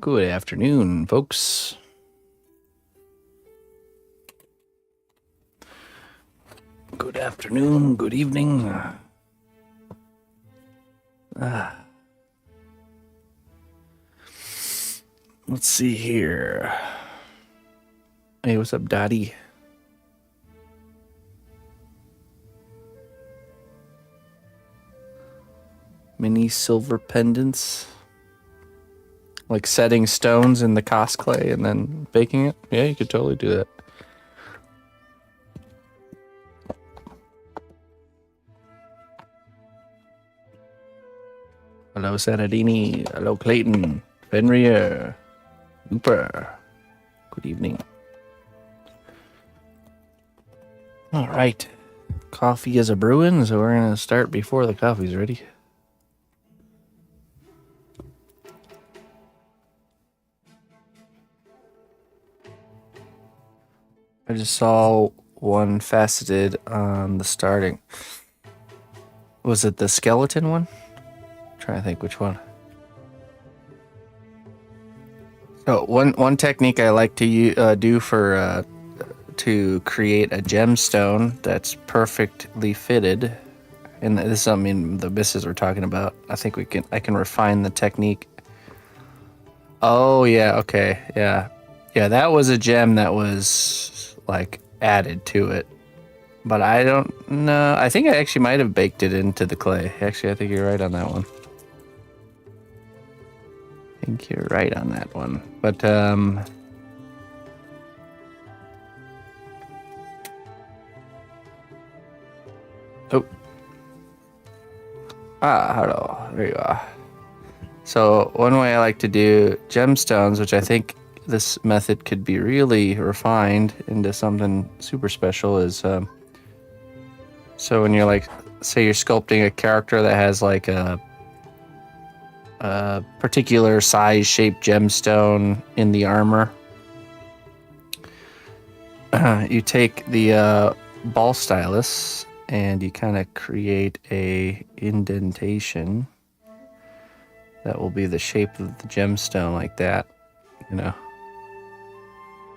Good afternoon, folks. Good afternoon, good evening. Let's see here. Hey, what's up, Dottie? Mini silver pendants. Like setting stones in the cosplay and then baking it? Yeah, you could totally do that. Hello, Saradini. Hello, Clayton. Fenrir. Hooper. Good evening. All right. Coffee is a brewing, so we're going to start before the coffee's ready. I just saw one faceted on the starting. Was it the skeleton one? I'm trying to think which one. So one technique I like to do for to create a gemstone that's perfectly fitted, and this is something the misses were talking about. I think I can refine the technique. Oh yeah, okay, yeah, that was a gem that was like added to it, but I don't know. I think I actually might have baked it into the clay. Actually, I think you're right on that one. I think you're right on that one, but oh. Hello. There you are. So one way I like to do gemstones, which I think this method could be really refined into something super special, is so when you're like, say you're sculpting a character that has like a particular size shaped gemstone in the armor, you take the ball stylus and you kind of create a indentation that will be the shape of the gemstone, like that, you know.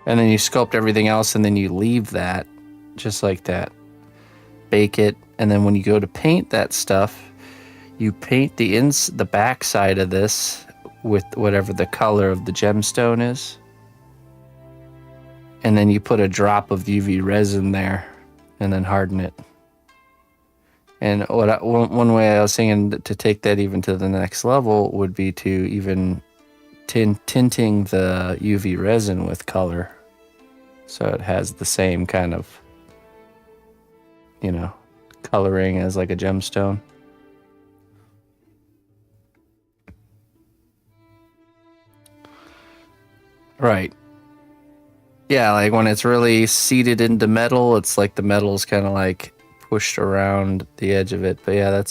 And then you sculpt everything else, and then you leave that just like that. Bake it, and then when you go to paint that stuff, you paint the back side of this with whatever the color of the gemstone is. And then you put a drop of UV resin there and then harden it. And one way I was thinking to take that even to the next level would be to even tinting the UV resin with color, so it has the same kind of, you know, coloring as like a gemstone. Right. Yeah, like when it's really seated into metal, it's like the metal's kind of like pushed around the edge of it. But yeah,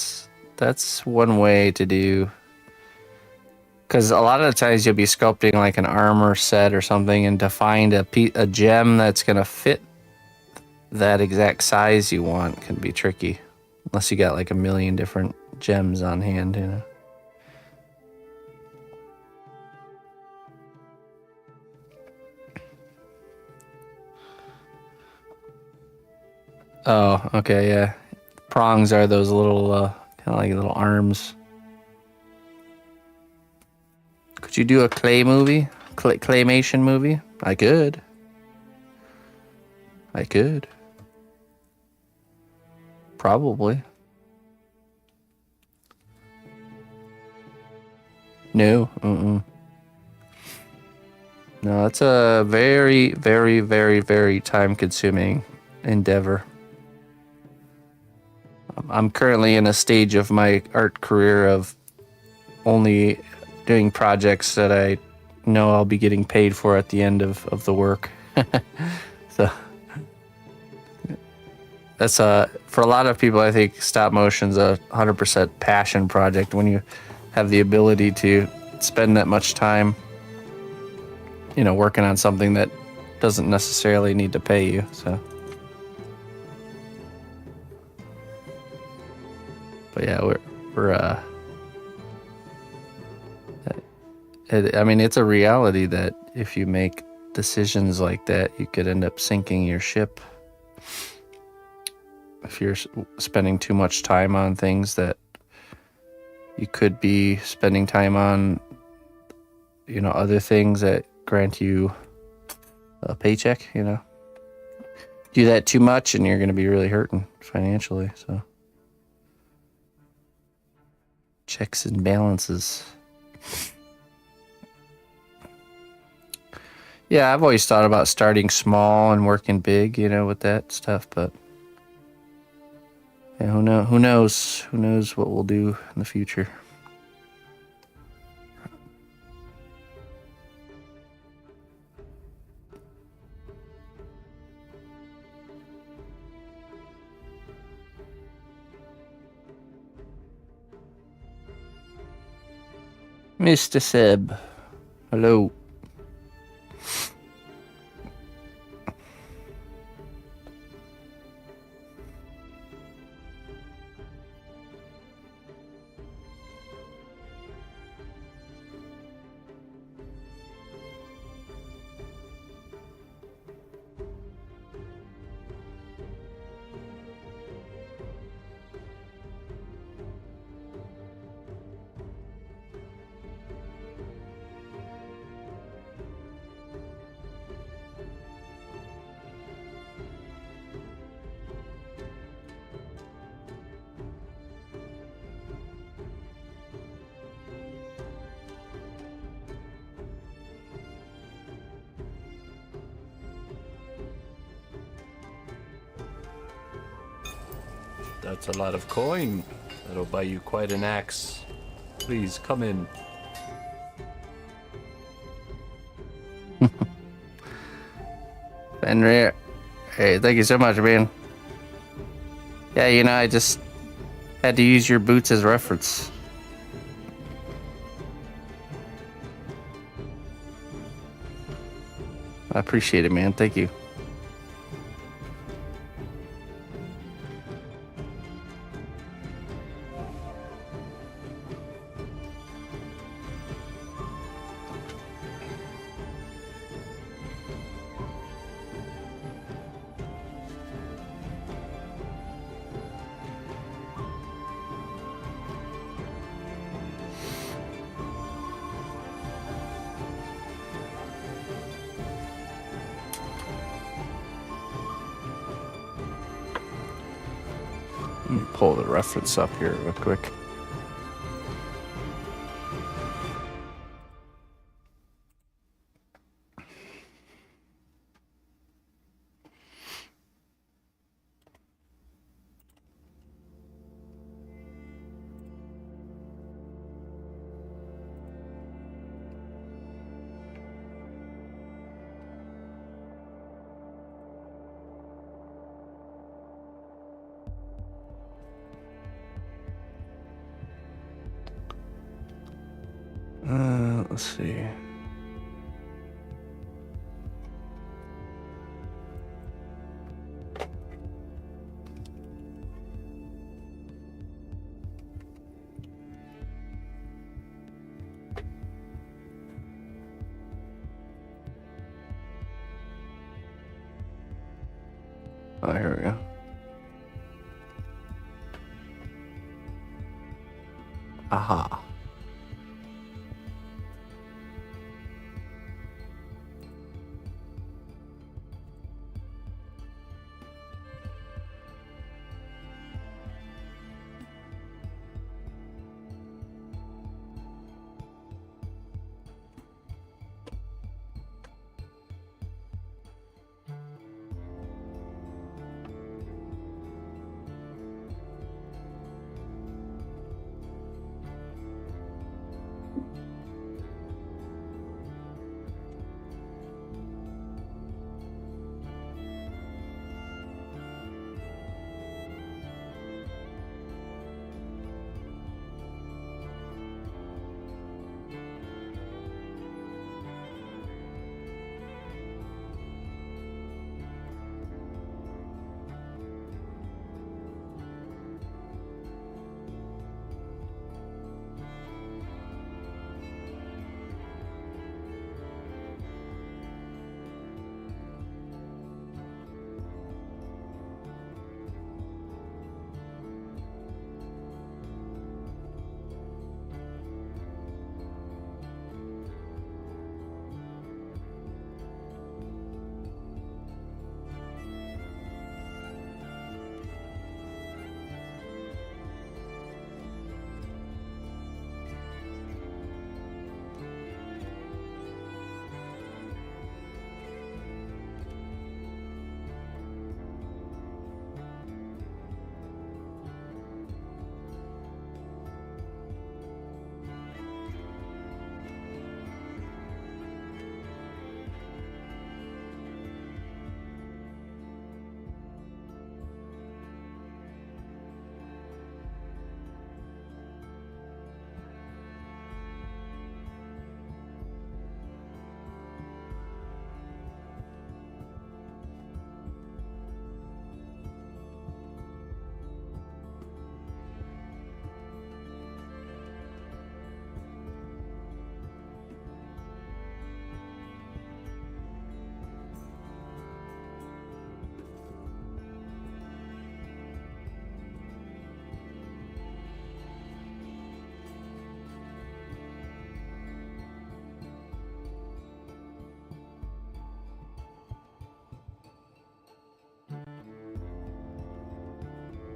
that's one way to do, because a lot of the times you'll be sculpting like an armor set or something, and to find a gem that's gonna fit that exact size you want can be tricky, unless you got like a million different gems on hand, you know. Oh, okay, yeah. Prongs are those little, kind of like little arms. Could you do a clay movie? Claymation movie? I could. Probably. No. No, it's a very, very, very, very time-consuming endeavor. I'm currently in a stage of my art career of only doing projects that I know I'll be getting paid for at the end of the work. So that's for a lot of people, I think stop motion's a 100% passion project when you have the ability to spend that much time, you know, working on something that doesn't necessarily need to pay you. So, but yeah, we're I mean, it's a reality that if you make decisions like that, you could end up sinking your ship. If you're spending too much time on things that you could be spending time on, other things that grant you a paycheck, do that too much and you're going to be really hurting financially. So checks and balances. Yeah, I've always thought about starting small and working big, with that stuff, but yeah, who knows what we'll do in the future. Mr. Seb, hello. That's a lot of coin. That'll buy you quite an axe. Please, come in. Fenrir, hey, thank you so much, man. Yeah, I just had to use your boots as reference. I appreciate it, man. Thank you. Let me pull the reference up here real quick. Let's see. Oh, here we go. Aha.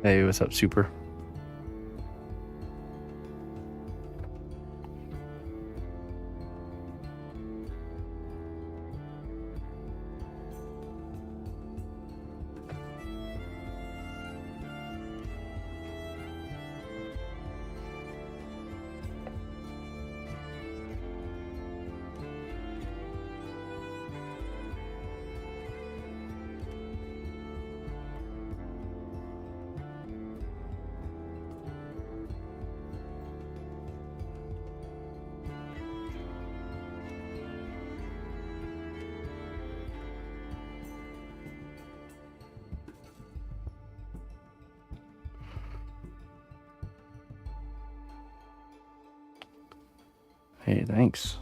Hey, what's up, Super? Hey, thanks.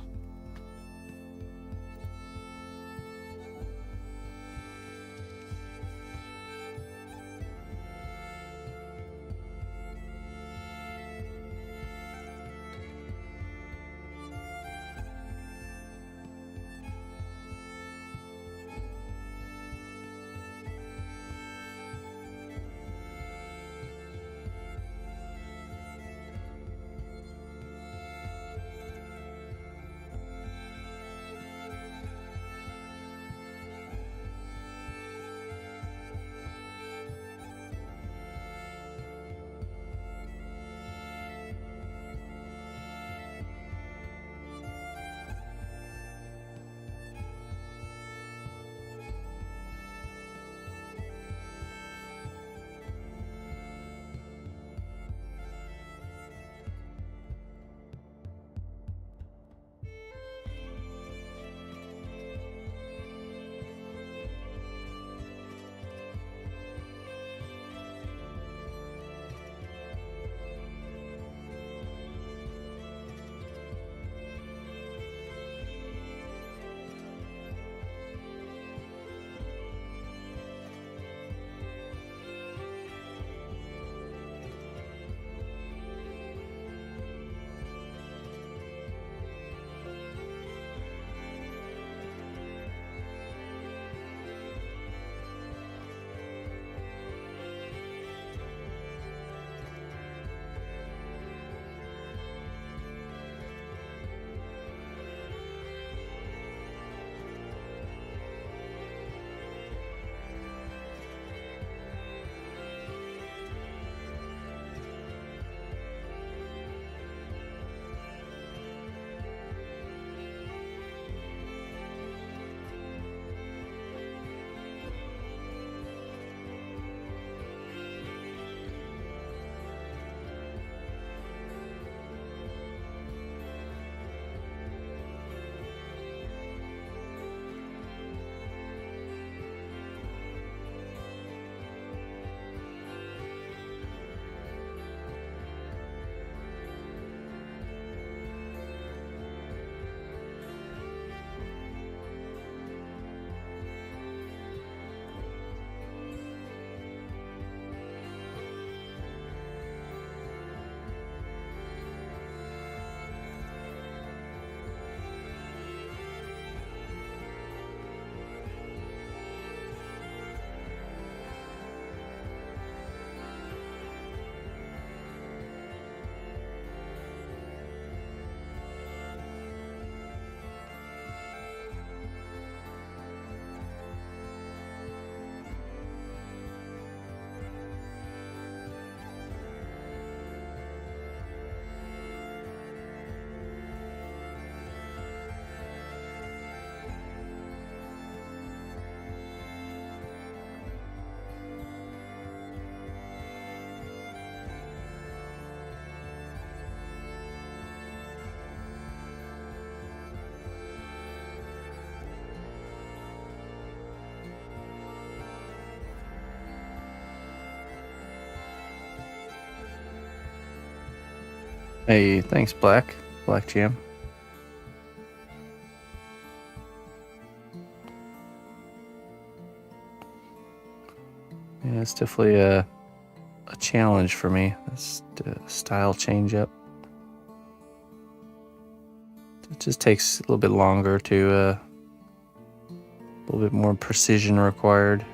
Hey, thanks, Black Jam. Yeah, it's definitely a challenge for me. This style change up. It just takes a little bit longer to, a little bit more precision required.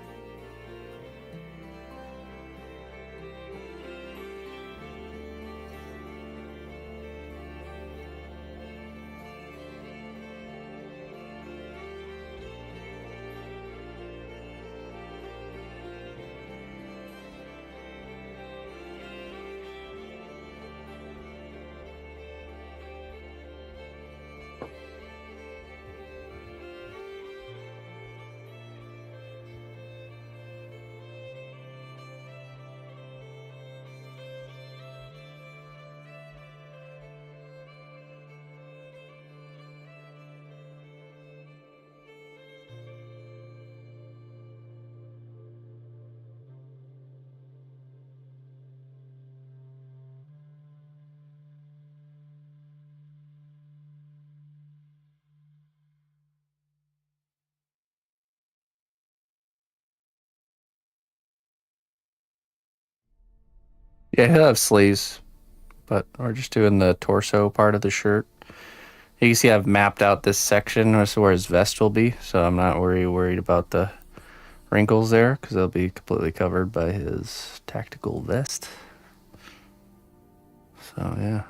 Yeah, he'll have sleeves, but we're just doing the torso part of the shirt. You can see I've mapped out this section as to where his vest will be, so I'm not worried about the wrinkles there because they'll be completely covered by his tactical vest. So yeah.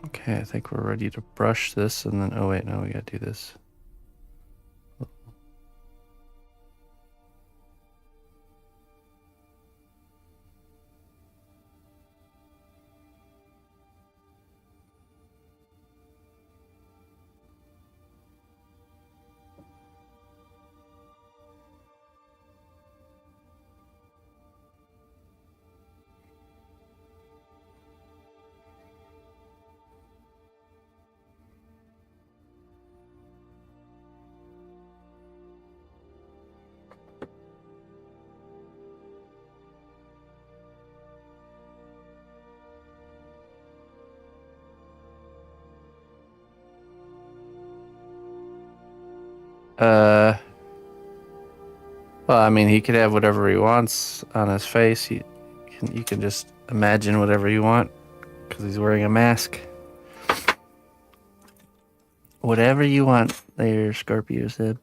Okay, I think we're ready to brush this and then, oh wait, no, we gotta do this. Well, I mean, he could have whatever he wants on his face. You can just imagine whatever you want because he's wearing a mask. Whatever you want there, Scorpio said.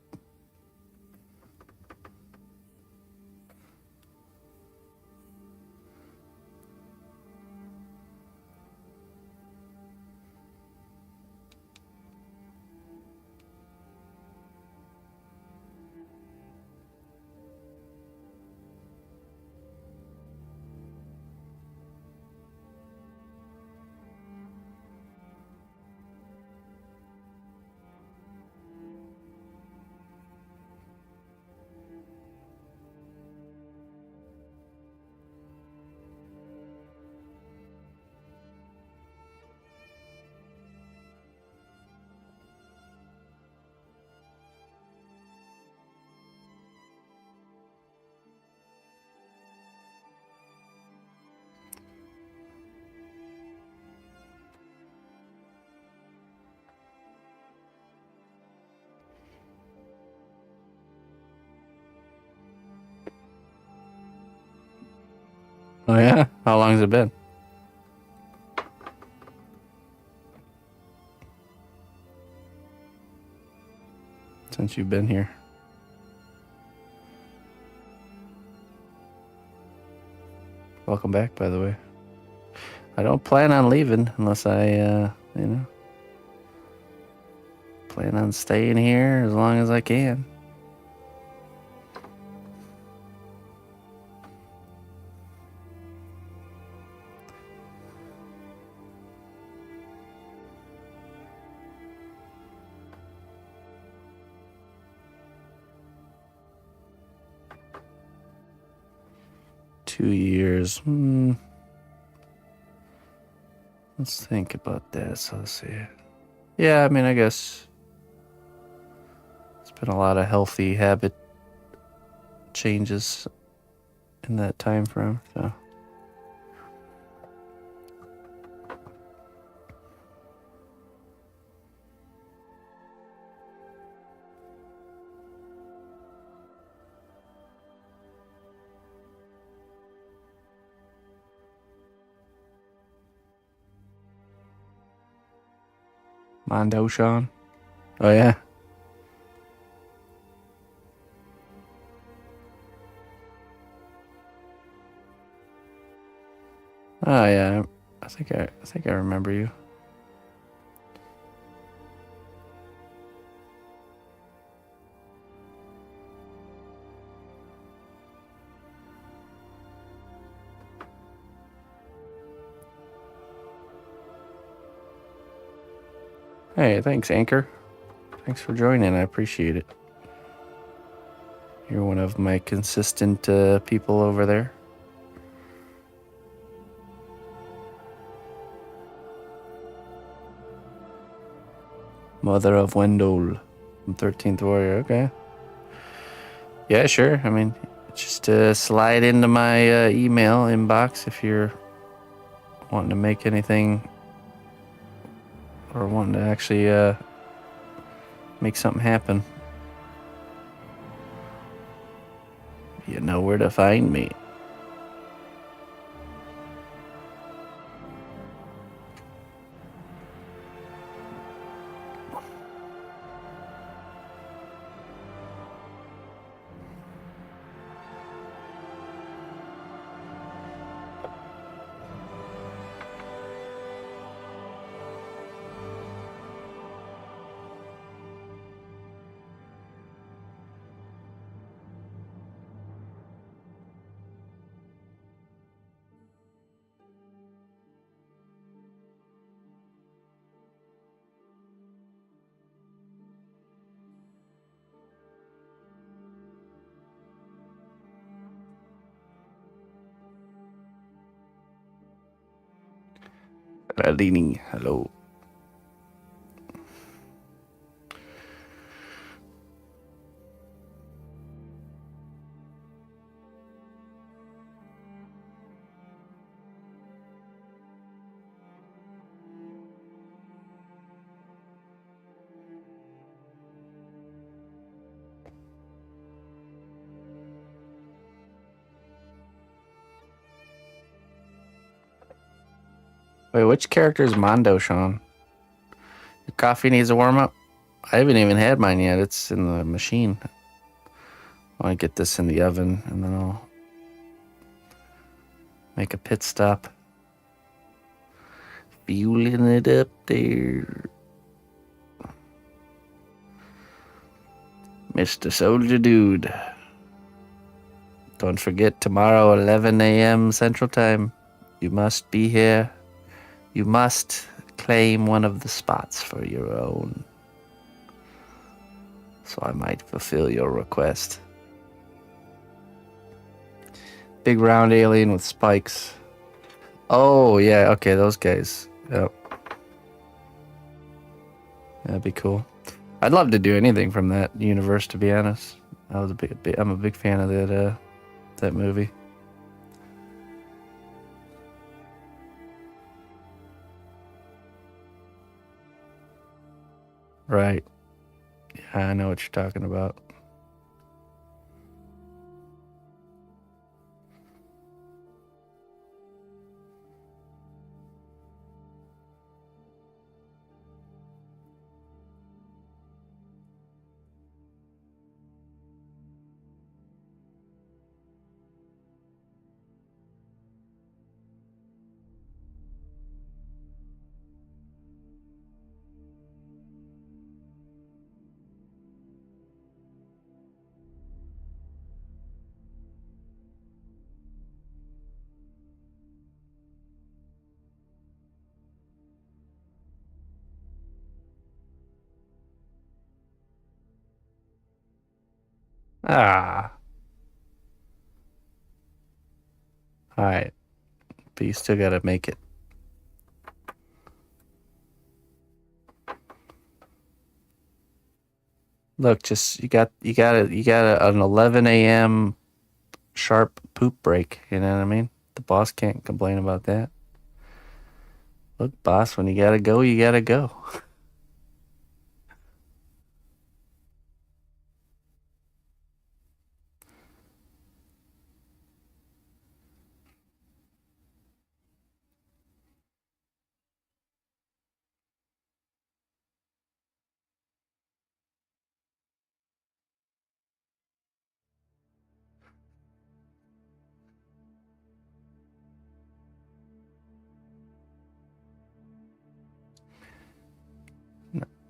Oh yeah? How long has it been? Since you've been here. Welcome back, by the way. I don't plan on leaving unless I, plan on staying here as long as I can. Two years. Let's think about that. So let's see. Yeah, I mean, I guess it's been a lot of healthy habit changes in that time frame. So Mondo Sean. Oh yeah. Oh yeah. I think I remember you. Hey, thanks, Anchor. Thanks for joining. I appreciate it. You're one of my consistent people over there. Mother of Wendell from 13th Warrior. Okay. Yeah, sure. I mean, just slide into my email inbox if you're wanting to make anything or wanting to actually make something happen, you know where to find me. Radini, hello. Wait, which character is Mondo, Sean? Your coffee needs a warm up? I haven't even had mine yet. It's in the machine. I want to get this in the oven and then I'll make a pit stop. Fueling it up there. Mr. Soldier Dude. Don't forget, tomorrow, 11 a.m. Central Time. You must be here. You must claim one of the spots for your own. So I might fulfill your request. Big round alien with spikes. Oh, yeah, okay, those guys. Yep. That'd be cool. I'd love to do anything from that universe, to be honest. I'm a big fan of that movie. Right. Yeah, I know what you're talking about. Ah. All right. But you still got to make it. Look, just you got an 11 a.m. sharp poop break. You know what I mean? The boss can't complain about that. Look, boss, when you gotta go, you gotta go.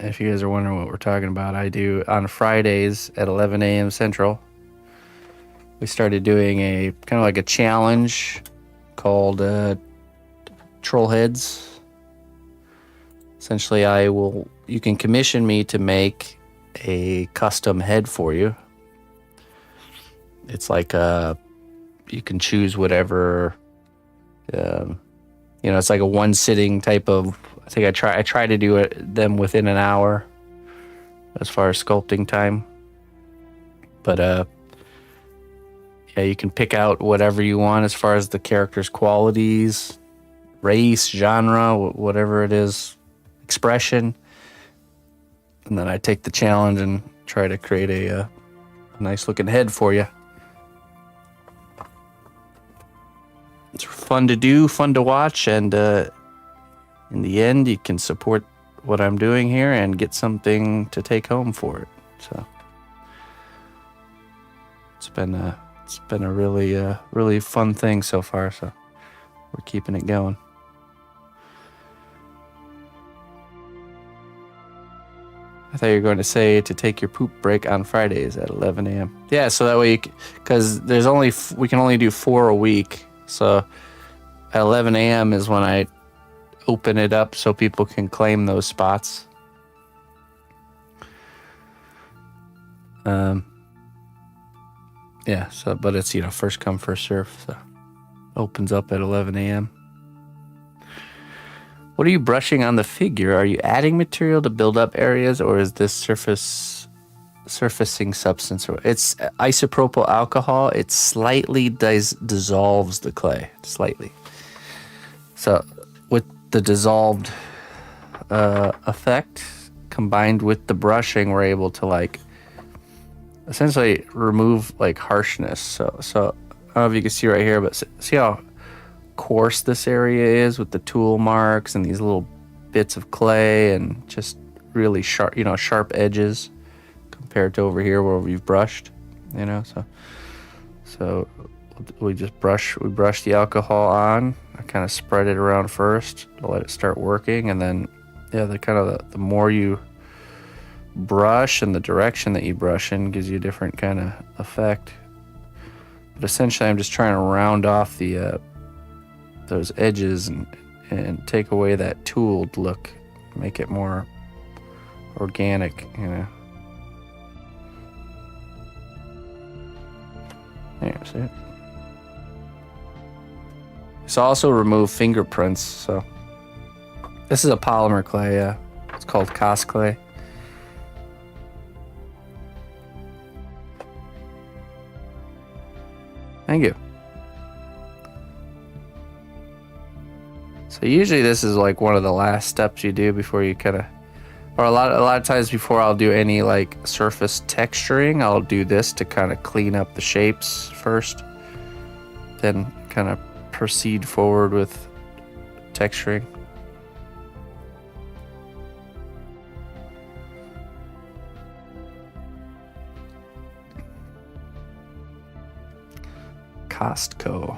If you guys are wondering what we're talking about, I do on Fridays at 11 a.m. Central. We started doing a kind of like a challenge called Troll Heads. Essentially, you can commission me to make a custom head for you. It's like you can choose whatever, it's like a one sitting type of. I think I try to do them within an hour as far as sculpting time. But yeah, you can pick out whatever you want as far as the character's qualities, race, genre, whatever it is, expression. And then I take the challenge and try to create a nice looking head for you. It's fun to do, fun to watch, and in the end, you can support what I'm doing here and get something to take home for it. So it's been a really fun thing so far. So we're keeping it going. I thought you were going to say to take your poop break on Fridays at 11 a.m. Yeah, so that way, because we can only do 4 a week. So at 11 a.m. is when I open it up so people can claim those spots. Yeah, so but it's first come first serve. So opens up at 11 a.m. What are you brushing on the figure? Are you adding material to build up areas, or is this surfacing substance? It's isopropyl alcohol. It slightly dissolves the clay, slightly. So with the dissolved effect combined with the brushing, we're able to essentially remove harshness. So I don't know if you can see right here, but see how coarse this area is with the tool marks and these little bits of clay and just really sharp, sharp edges compared to over here where we've brushed, so we brush the alcohol on. I kind of spread it around first to let it start working, and then the more you brush and the direction that you brush in gives you a different kind of effect. But essentially I'm just trying to round off those edges and take away that tooled look, make it more organic, There, see it? It's also remove fingerprints. So this is a polymer clay. Yeah, it's called Cos clay. Thank you. So usually this is one of the last steps you do before you or a lot of times before I'll do any surface texturing, I'll do this to kind of clean up the shapes first, then kind of proceed forward with texturing. Costco.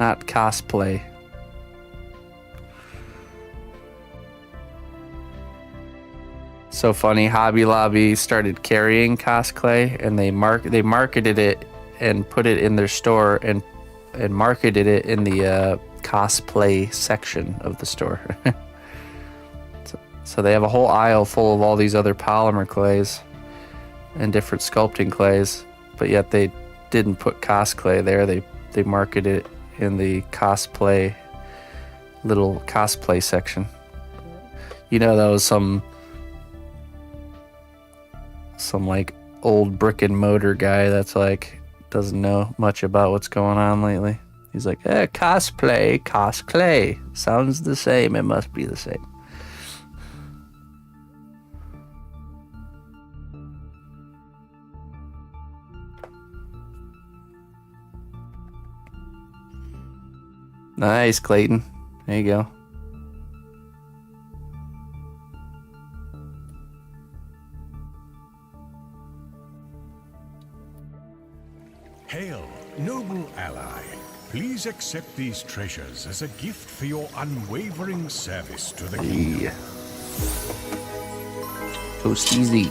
Not cosplay. So funny, Hobby Lobby started carrying cosplay, and they marketed it and put it in their store and marketed it in the cosplay section of the store. So they have a whole aisle full of all these other polymer clays and different sculpting clays, but yet they didn't put cosplay there. They marketed it in the little cosplay section. That was some old brick and mortar guy that's doesn't know much about what's going on lately. He's cosplay sounds the same, it must be the same. Nice, Clayton. There you go. Hail, noble ally. Please accept these treasures as a gift for your unwavering service to the kingdom. Yeah. Toast easy.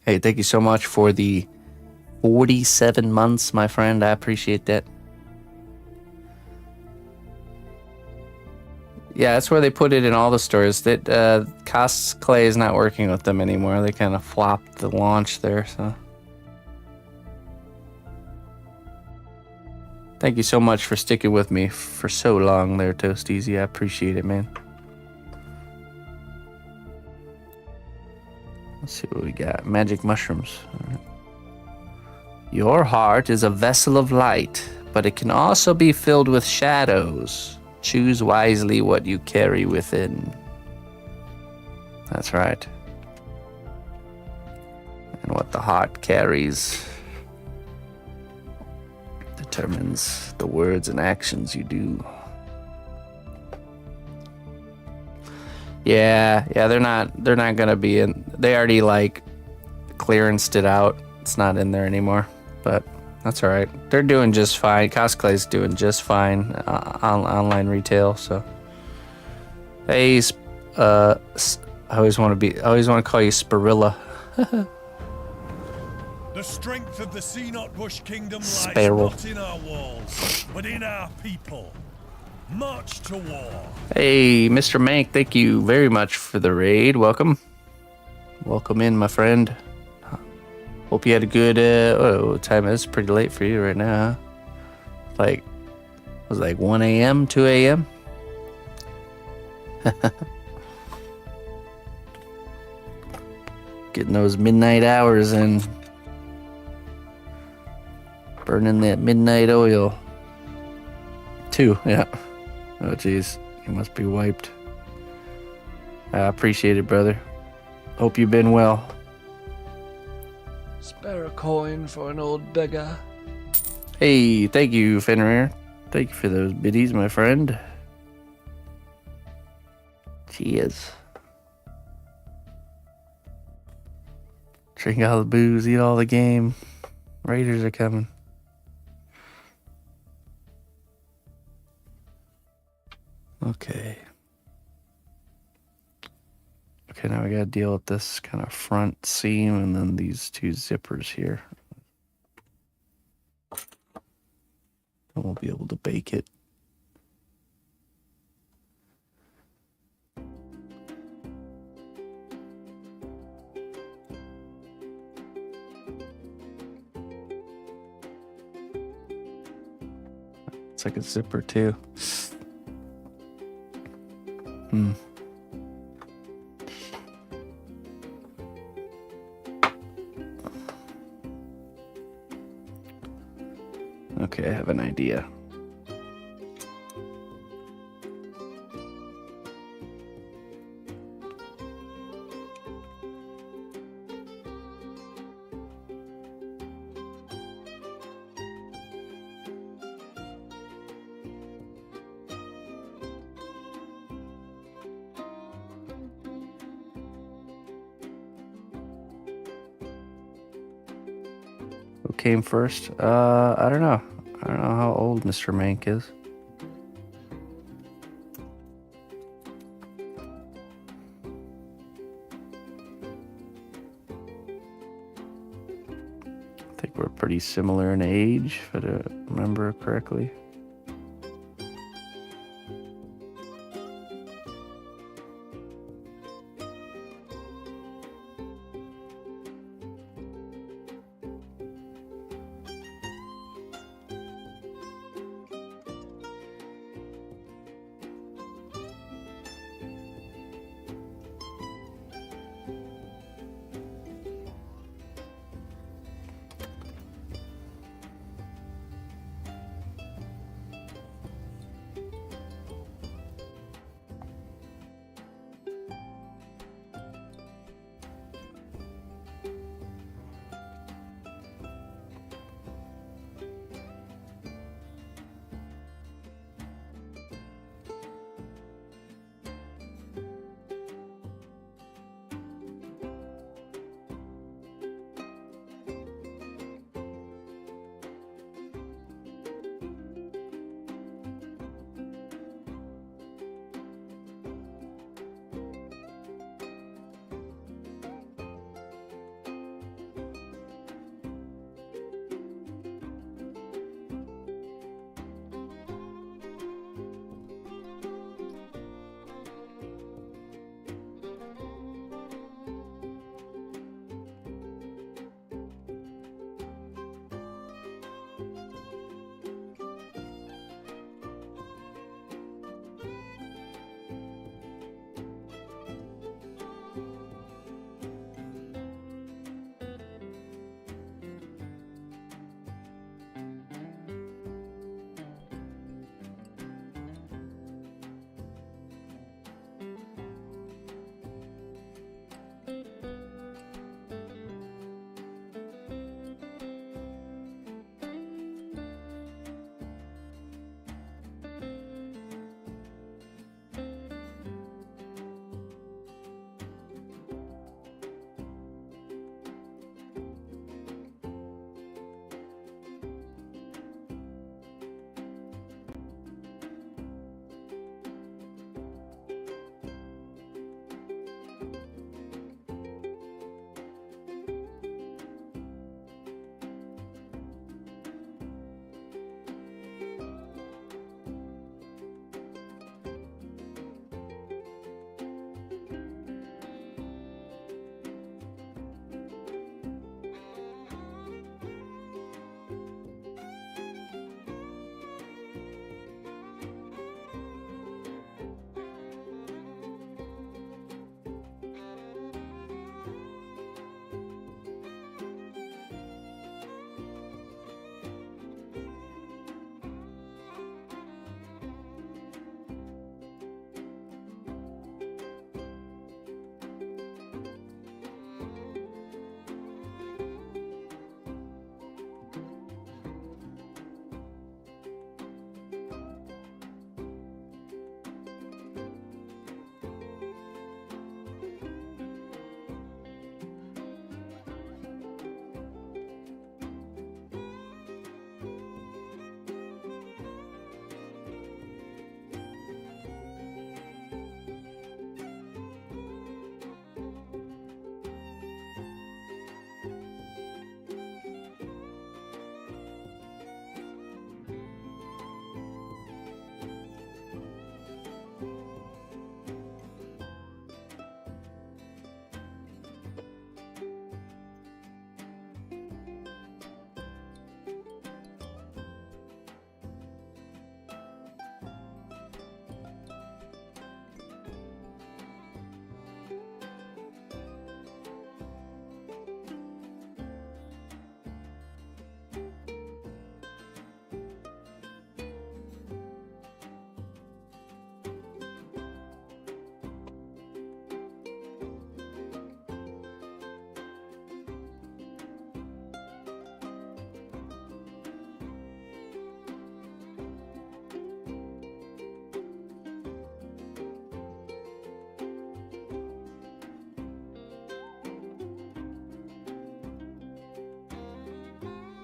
Hey, thank you so much for the 47 months, my friend. I appreciate that. Yeah, that's where they put it in all the stores. That Cos Clay is not working with them anymore. They kind of flopped the launch there, so. Thank you so much for sticking with me for so long there, Toast Easy. I appreciate it, man. Let's see what we got. Magic mushrooms. All right. Your heart is a vessel of light. but it can also be filled with shadows. Choose wisely what you carry within. That's right. And what the heart carries determines the words and actions you do. Yeah, they're not gonna be in. They already like clearanced it out. It's not in there anymore, but that's all right. They're doing just fine. Cosplay's doing just fine on online retail. So, hey, I always want to call you Spirilla. The strength of the cnotbusch kingdom lies Sparrow. not in our walls, but in our people. March to war. Hey, Mr. Mank, thank you very much for the raid. Welcome in, my friend. Hope you had a good. What time is it? Pretty late for you right now, huh? It was like 1 a.m., 2 a.m. Getting those midnight hours in. Burning that midnight oil. 2, yeah. Oh, jeez. You must be wiped. I appreciate it, brother. Hope you've been well. Spare a coin for an old beggar. Hey, thank you, Fenrir. Thank you for those biddies, my friend. Cheers. Drink all the booze, eat all the game. Raiders are coming. Okay. Okay, now we gotta deal with this kind of front seam and then these 2 zippers here. And we'll be able to bake it. It's like a zipper too. Okay, I have an idea. Who came first? I don't know. I don't know how old Mr. Mank is. I think we're pretty similar in age, if I remember correctly.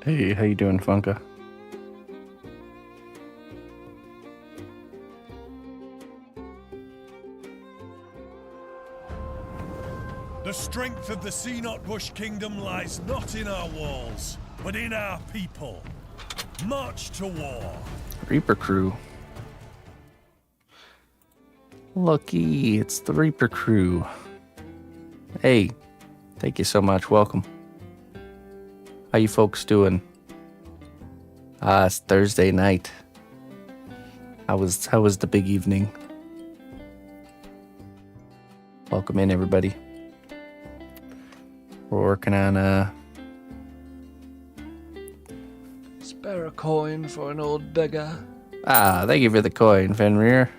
Hey, how you doing, Funka? The strength of the cnotbusch kingdom lies not in our walls, but in our people. March to war. Reaper crew. Lucky, it's the Reaper crew. Hey, thank you so much. Welcome. How you folks doing? It's Thursday night. How was the big evening? Welcome in, everybody. We're working on Spare a coin for an old beggar. thank you for the coin, Fenrir.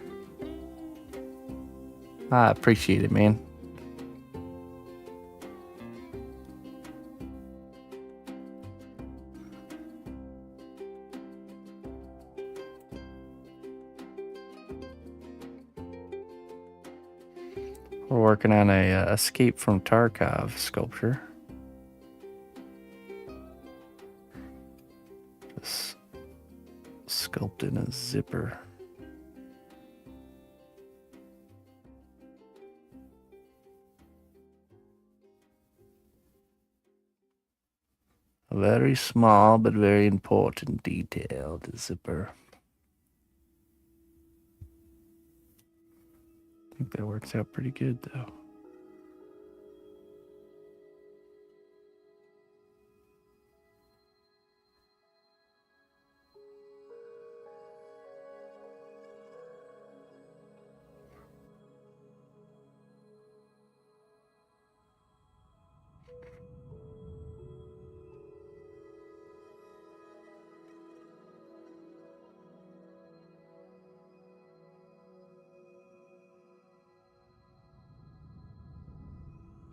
I appreciate it, man. We're working on a escape from Tarkov sculpture. Just sculpting a zipper. A very small but very important detail, the zipper. I think that works out pretty good, though.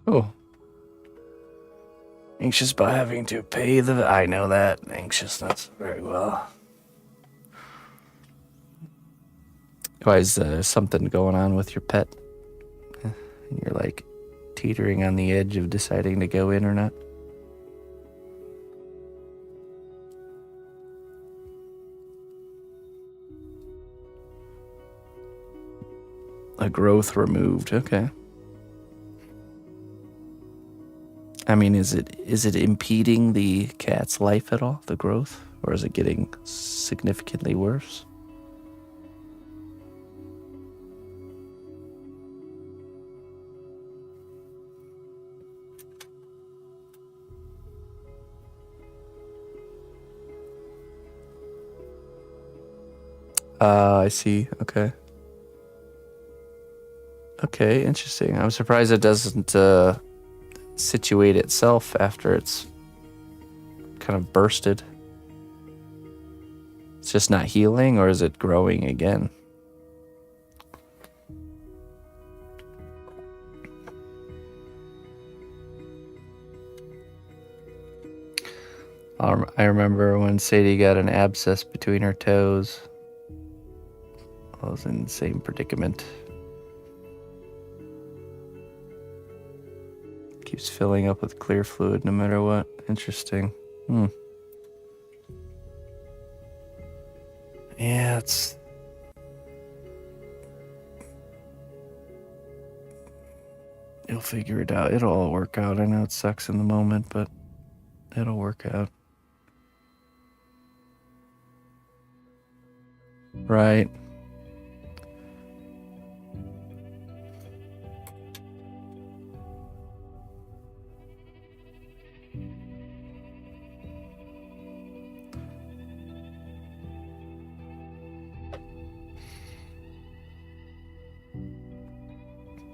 Oh. Anxious by having to pay the... I know that. Anxiousness very well. Why is something going on with your pet? You're like teetering on the edge of deciding to go in or not? A growth removed. Okay. I mean, is it impeding the cat's life at all, the growth? Or is it getting significantly worse? I see. Okay. Okay, interesting. I'm surprised it doesn't situate itself after it's kind of bursted. It's just not healing, or is it growing again? I remember when Sadie got an abscess between her toes. I was in the same predicament. Keeps filling up with clear fluid no matter what. Interesting. Yeah, you'll figure it out. It'll all work out. I know it sucks in the moment, but it'll work out. Right.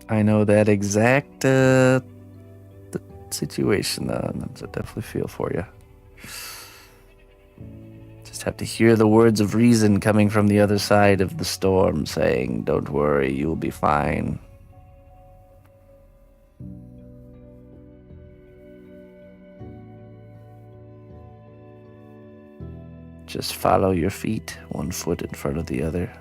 I know that exact situation, though. I definitely feel for you. Just have to hear the words of reason coming from the other side of the storm saying, "Don't worry, you'll be fine." Just follow your feet, one foot in front of the other.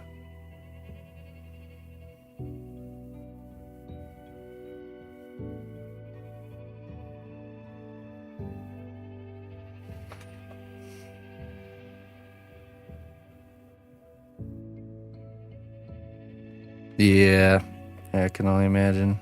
Yeah, I can only imagine.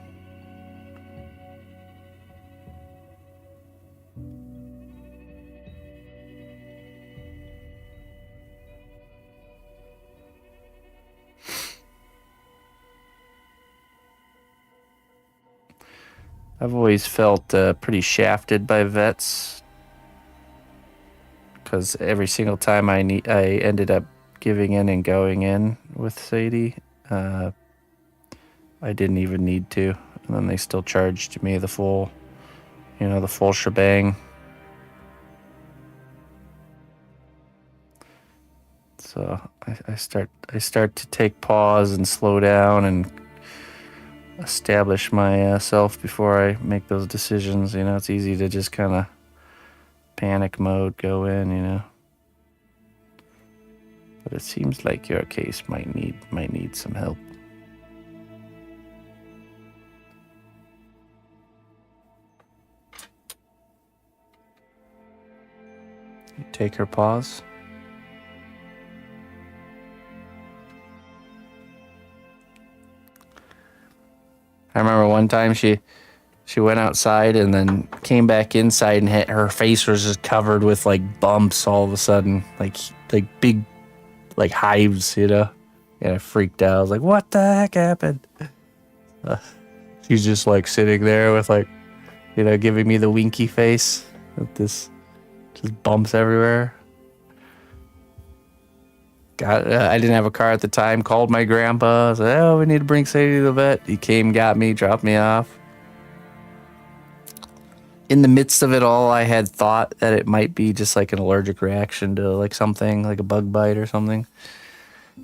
I've always felt pretty shafted by vets because every single time I ended up giving in and going in with Sadie. I didn't even need to, and then they still charged me the full shebang. So I start to take pause and slow down and establish myself before I make those decisions. It's easy to just kind of panic mode go in. But it seems like your case might need some help. You take her pause. I remember one time she went outside and then came back inside and her face was just covered with like bumps all of a sudden, like big like hives, And I freaked out. I was like, "What the heck happened?" She's just like sitting there with like, giving me the winky face with this just bumps everywhere. I didn't have a car at the time. Called my grandpa. Said, "Oh, we need to bring Sadie to the vet." He came, got me, dropped me off. In the midst of it all, I had thought that it might be just like an allergic reaction to like something, like a bug bite or something.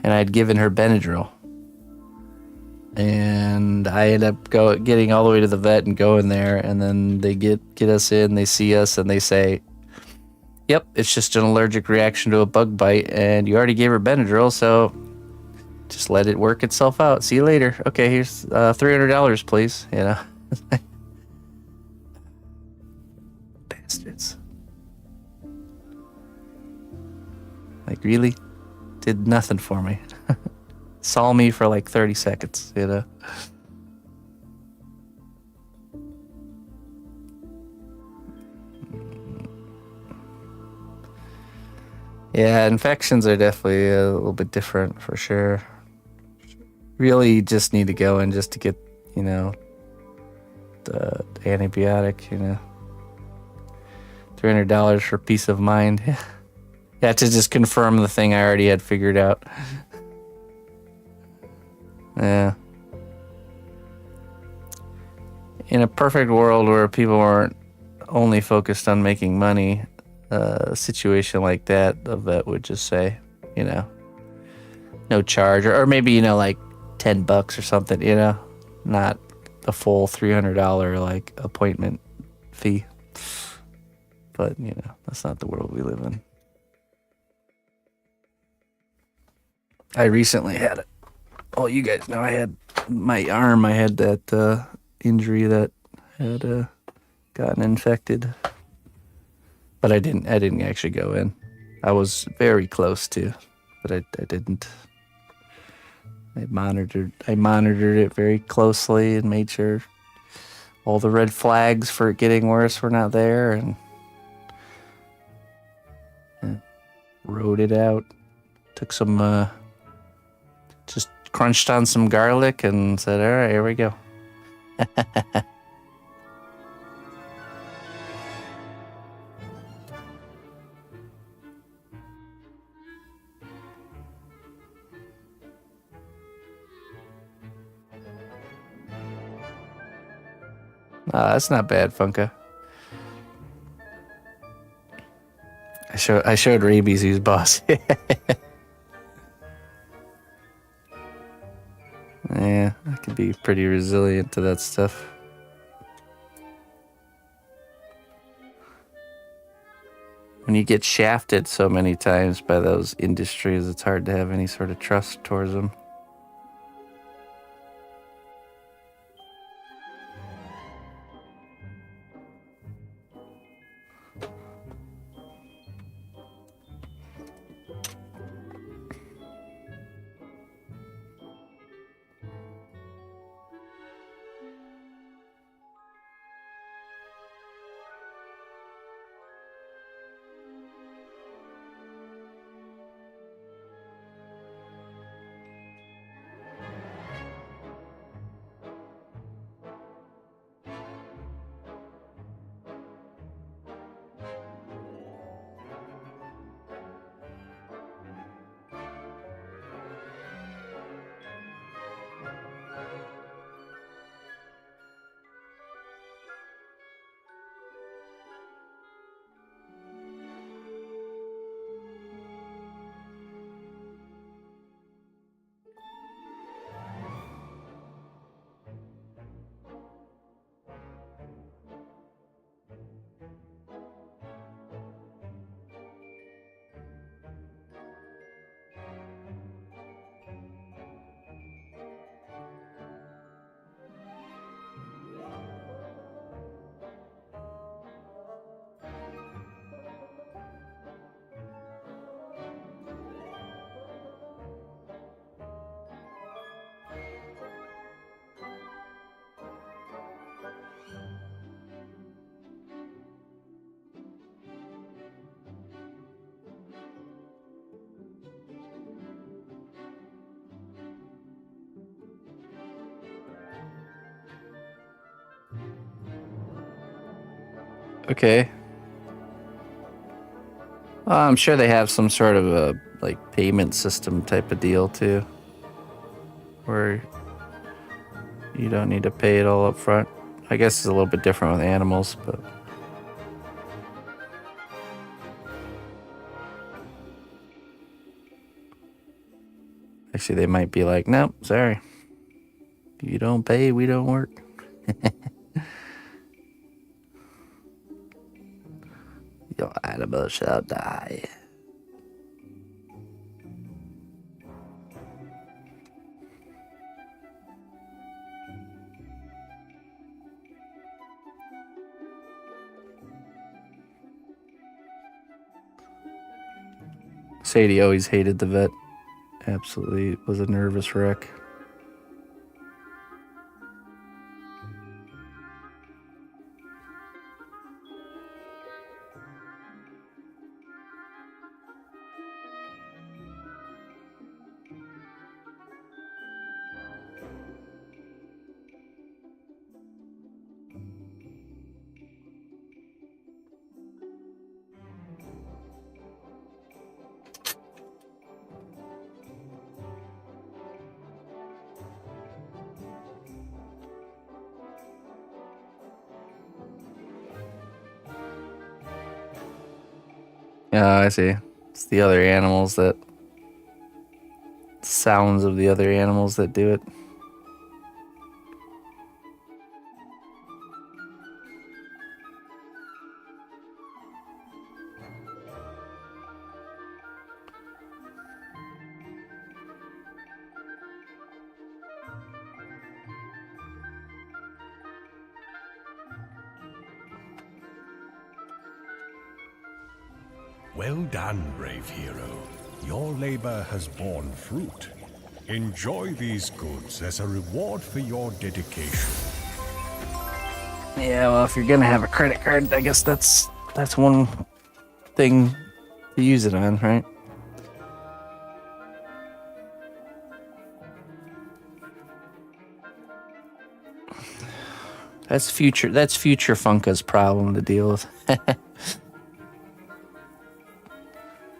And I'd given her Benadryl. And I ended up getting all the way to the vet and going there. And then they get us in, they see us, and they say, "Yep, it's just an allergic reaction to a bug bite, and you already gave her Benadryl, so just let it work itself out. See you later. Okay, here's $300, please." Bastards. Like, really? Did nothing for me. Saw me for like 30 seconds, Yeah, infections are definitely a little bit different for sure. Really just need to go in just to get, the antibiotic, $300 for peace of mind. Yeah, to just confirm the thing I already had figured out. Yeah. In a perfect world where people weren't only focused on making money, a situation like that, the vet would just say, no charge, or maybe, like $10 or something, not the full $300 like appointment fee. But, that's not the world we live in. I recently had it. Oh, you guys know I had my arm. I had that injury that had gotten infected, but I didn't actually go in. I was very close to, but I didn't. I monitored it very closely and made sure all the red flags for it getting worse were not there, and rode it out. Took some, just crunched on some garlic and said, "All right, here we go." That's not bad, Funka. I showed Rabies who's boss. Yeah, I can be pretty resilient to that stuff. When you get shafted so many times by those industries, it's hard to have any sort of trust towards them. Okay. I'm sure they have some sort of a like payment system type of deal too, where you don't need to pay it all up front. I guess it's a little bit different with animals, but actually they might be like, nope, sorry. You don't pay, we don't work. Your animal shall die. Sadie always hated the vet. Absolutely was a nervous wreck. Yeah, I see. It's the other animals that... sounds of the other animals that do it. Well done, brave hero. Your labor has borne fruit. Enjoy these goods as a reward for your dedication. Yeah, well, if you're gonna have a credit card, I guess that's one thing to use it on, right? That's future Funka's problem to deal with.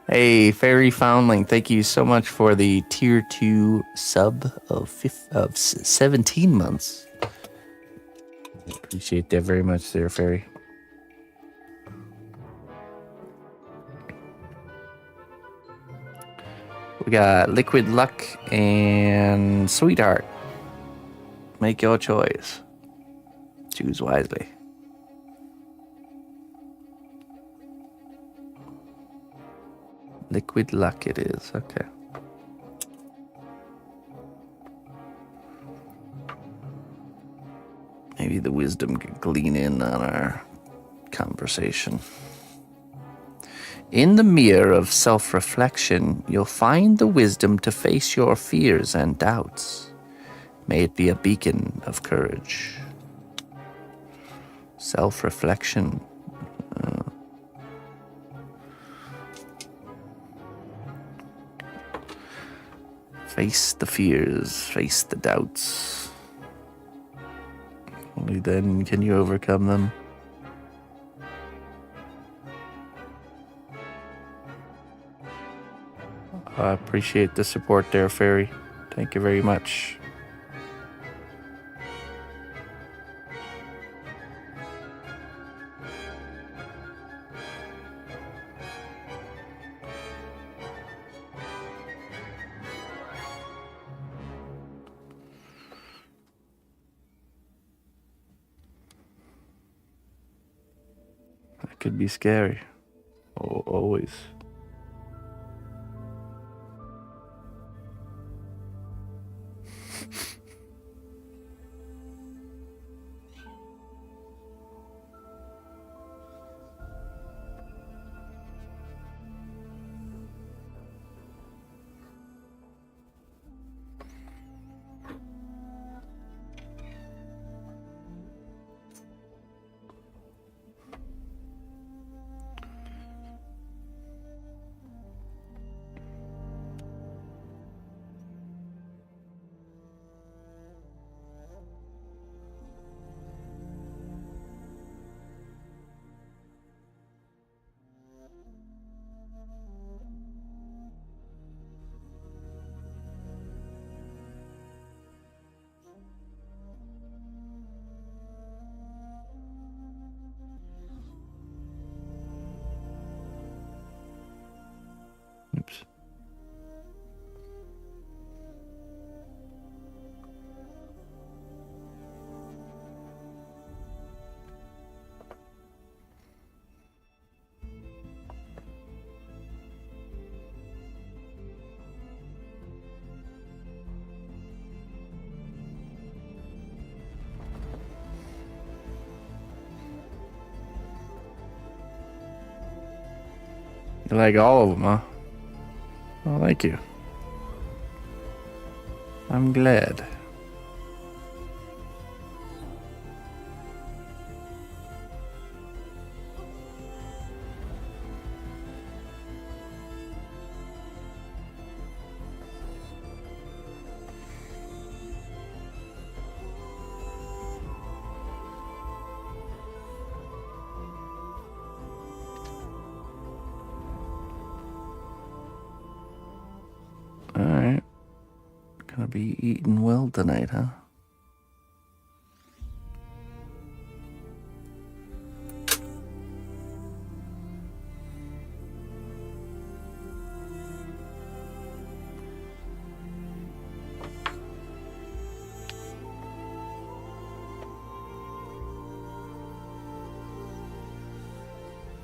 Hey, Fairy Foundling, thank you so much for the tier 2 sub of 17 months. Appreciate that very much there, Fairy. We got Liquid Luck and Sweetheart. Make your choice. Choose wisely. Liquid Luck it is, okay. Maybe the wisdom could glean in on our conversation. In the mirror of self-reflection, you'll find the wisdom to face your fears and doubts. May it be a beacon of courage. Self-reflection. Face the fears, face the doubts. Only then can you overcome them. I appreciate the support there, Fairy. Thank you very much. That could be scary. Oh, always. cubes. You like all of them, huh? Well, thank you. I'm glad. Alright. Gonna be eating well tonight, huh?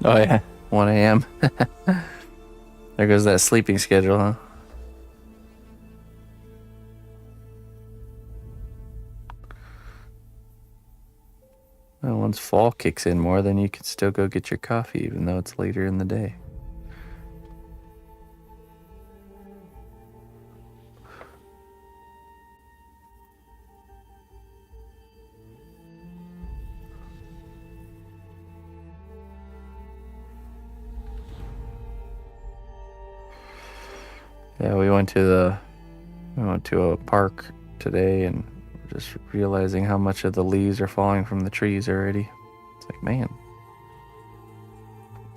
Oh yeah, 1 a.m. There goes that sleeping schedule, huh? Well, once fall kicks in more, then you can still go get your coffee, even though it's later in the day. Yeah, we went to a park today, and we're just realizing how much of the leaves are falling from the trees already. It's like, man,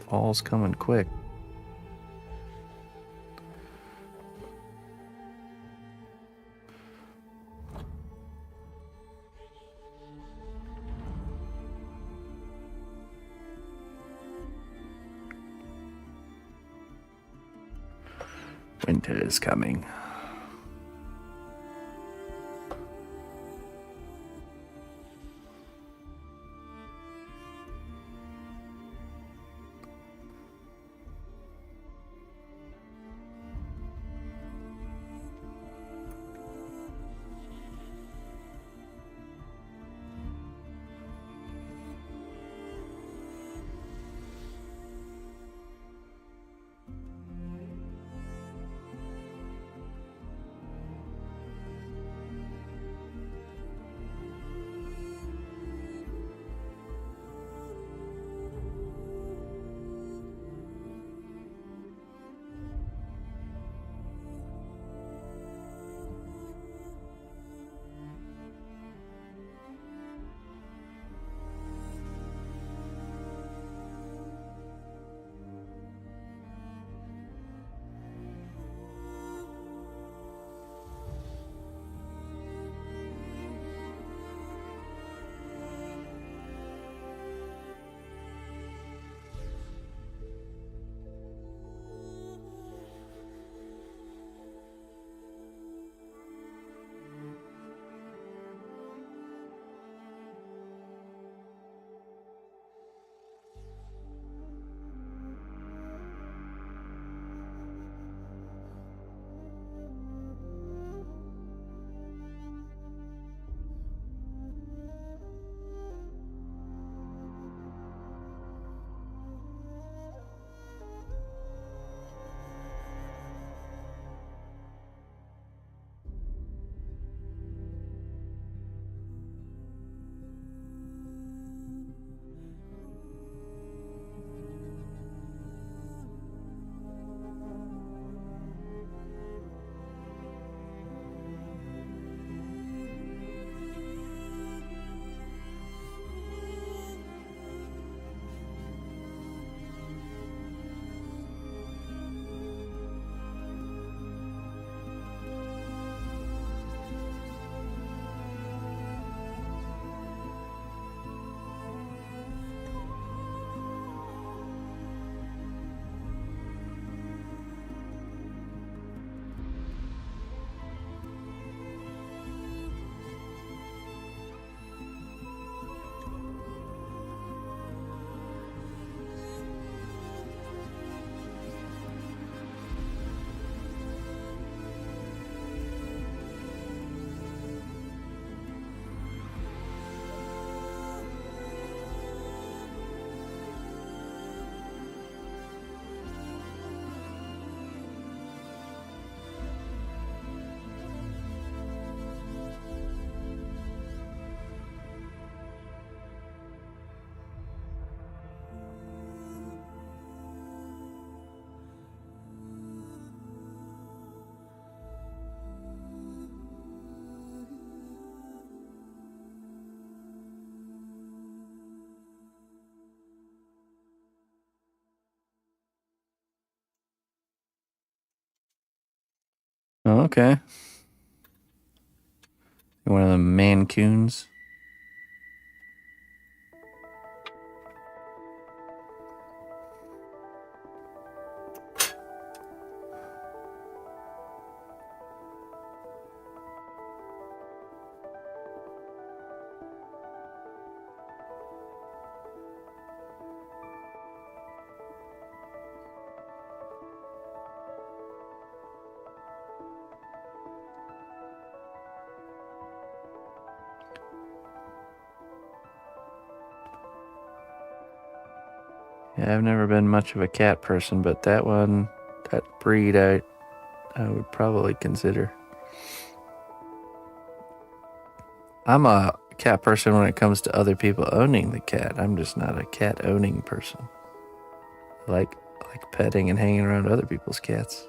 fall's coming quick. Winter is coming. Oh, okay. One of the Mancoons. Yeah, I've never been much of a cat person, but that breed, I would probably consider. I'm a cat person when it comes to other people owning the cat. I'm just not a cat owning person. I like petting and hanging around other people's cats.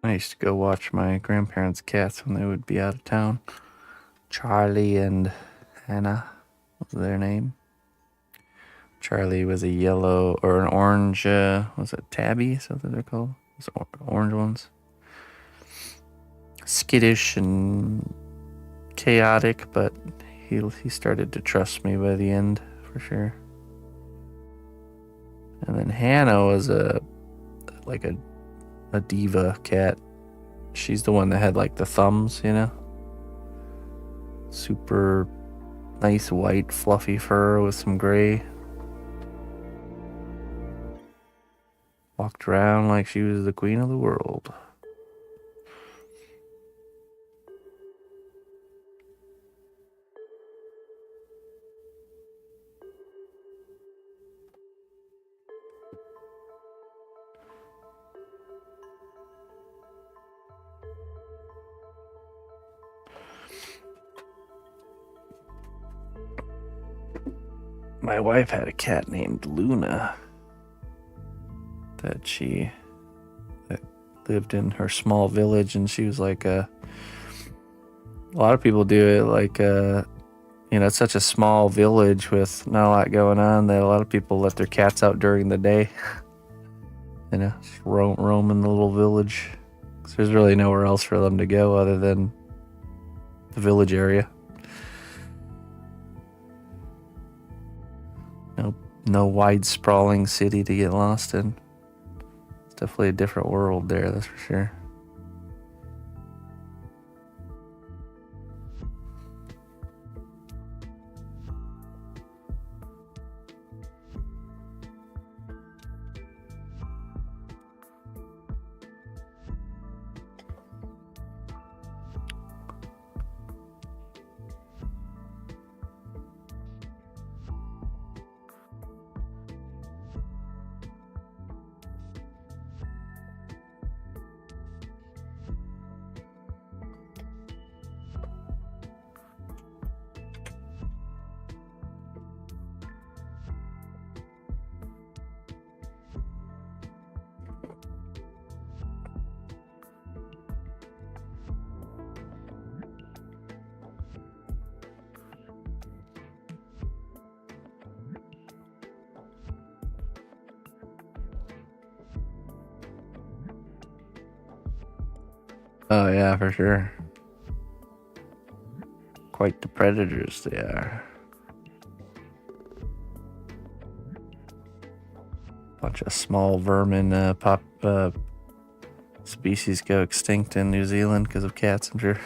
I used to go watch my grandparents' cats when they would be out of town. Charlie and Hannah was their name. Charlie was a yellow or an orange, was it tabby? Something they're called? Those orange ones. Skittish and chaotic, but he started to trust me by the end for sure. And then Hannah was a diva cat. She's the one that had like the thumbs, you know? Super nice white fluffy fur with some gray. Walked around like she was the queen of the world. My wife had a cat named Luna that lived in her small village, and she was like a lot of people do it like it's such a small village with not a lot going on that a lot of people let their cats out during the day. Just roam in the little village. 'Cause there's really nowhere else for them to go other than the village area. No wide sprawling city to get lost in. It's definitely a different world there, that's for sure. Oh yeah, for sure. Quite the predators they are. bunch of small vermin species go extinct in New Zealand because of cats, I'm sure.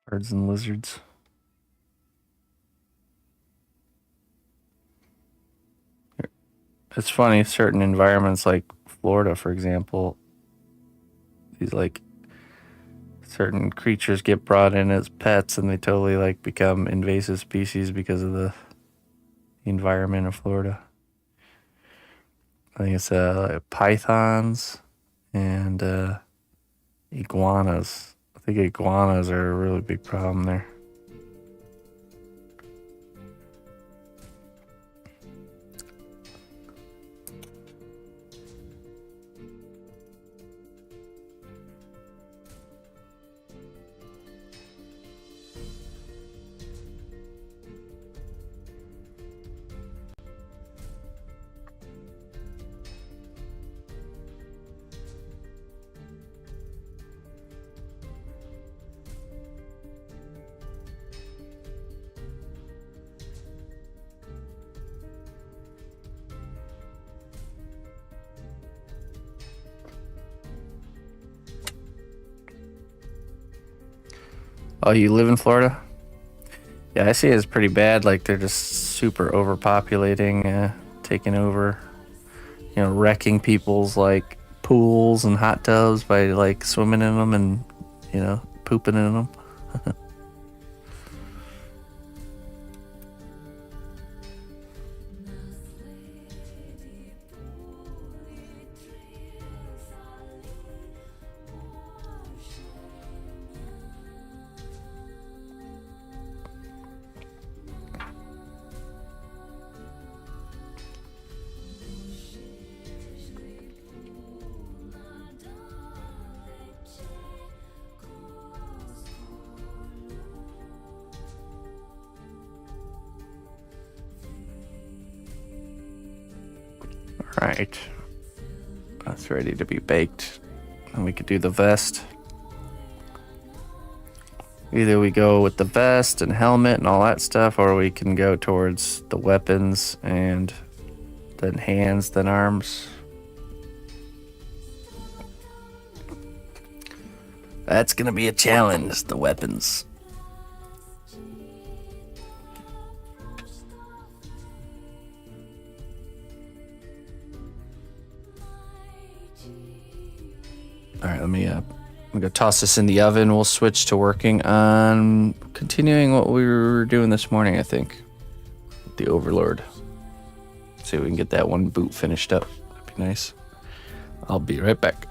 Birds and lizards. It's funny, certain environments like Florida, for example, these like certain creatures get brought in as pets and they totally like become invasive species because of the environment of Florida. I think it's pythons and iguanas. I think iguanas are a really big problem there. Oh, you live in Florida? Yeah, I see it's pretty bad. Like they're just super overpopulating, taking over, wrecking people's like pools and hot tubs by like swimming in them and, pooping in them. Right. That's ready to be baked. And we could do the vest. Either we go with the vest and helmet and all that stuff, or we can go towards the weapons and then hands, then arms. That's gonna be a challenge, the weapons. All right, I'm gonna toss this in the oven. We'll switch to working on continuing what we were doing this morning, I think. The Overlord. See if we can get that one boot finished up. That'd be nice. I'll be right back.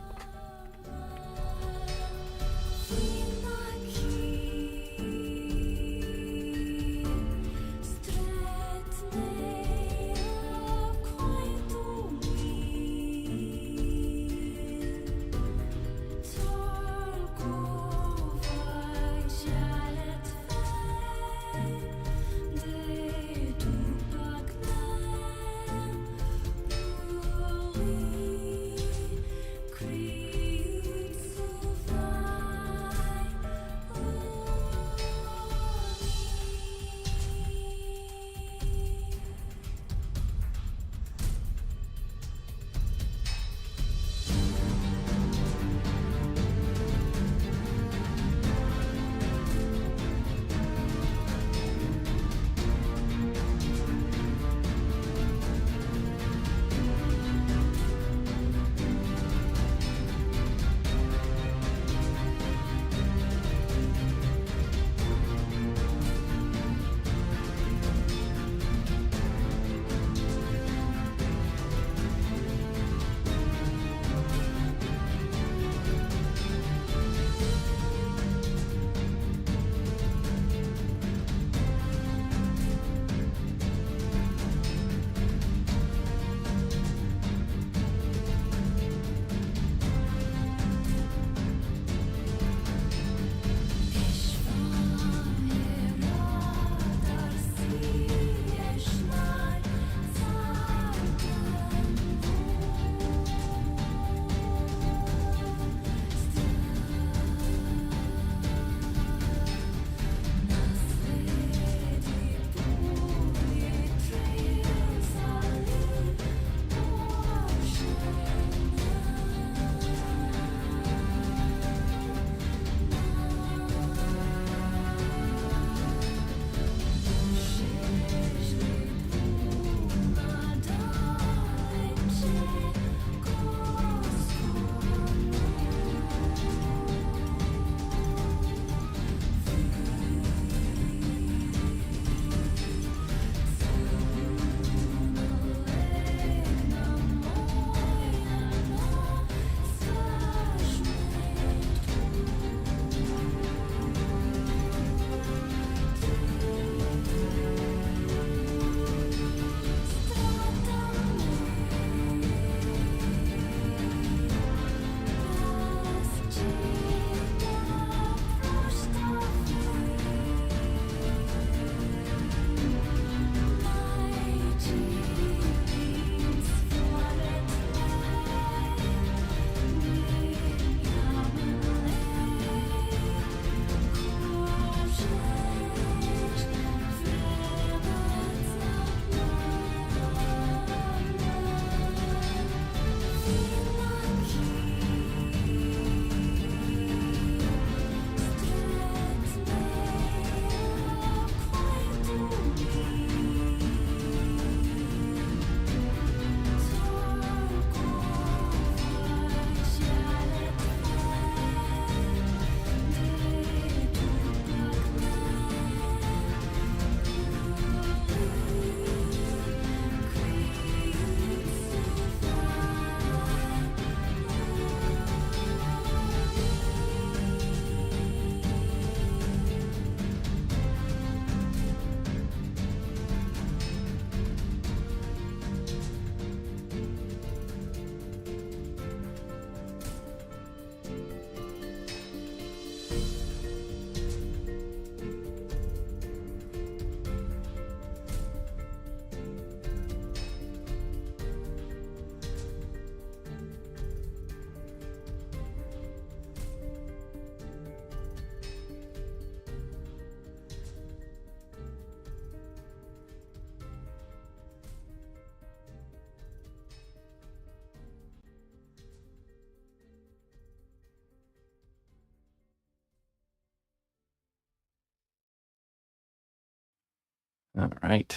All right.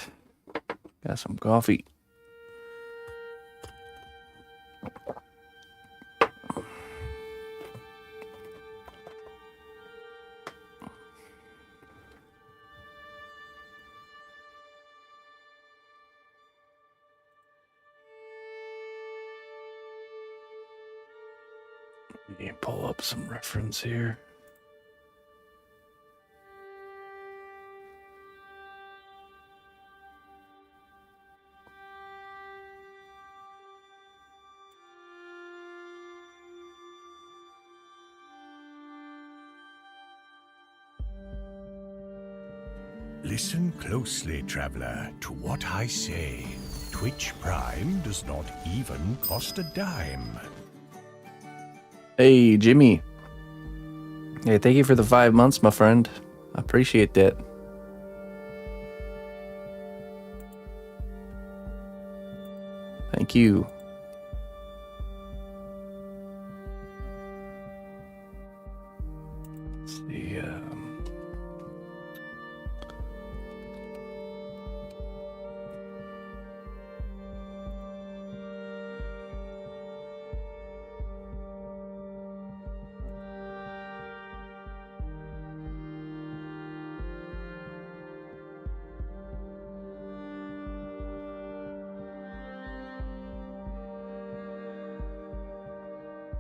Got some coffee. Let me pull up some reference here. Listen closely, traveler, to what I say. Twitch Prime does not even cost a dime. Hey, Jimmy. Hey, thank you for the 5 months, my friend. I appreciate that. Thank you. Let's see.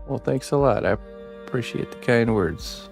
Well, thanks a lot. I appreciate the kind words.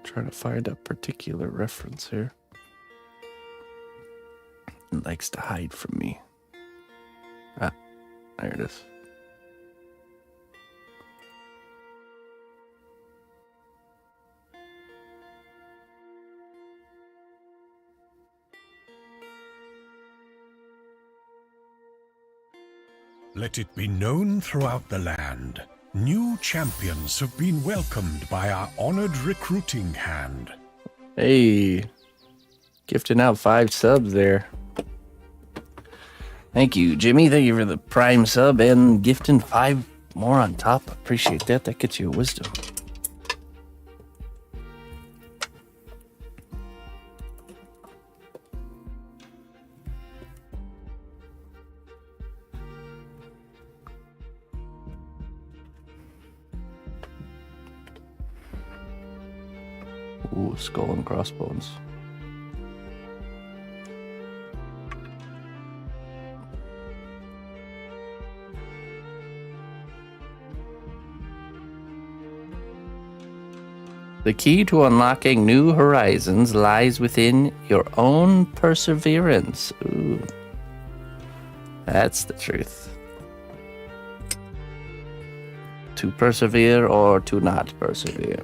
Trying to find a particular reference here. It likes to hide from me. Ah, there it is. Let it be known throughout the land. New champions have been welcomed by our honored recruiting hand. Hey, gifting out 5 subs there. Thank you, Jimmy. Thank you for the prime sub and gifting 5 more on top. Appreciate that. That gets you a wisdom. Ooh, skull and crossbones. The key to unlocking new horizons lies within your own perseverance. Ooh. That's the truth. To persevere or to not persevere?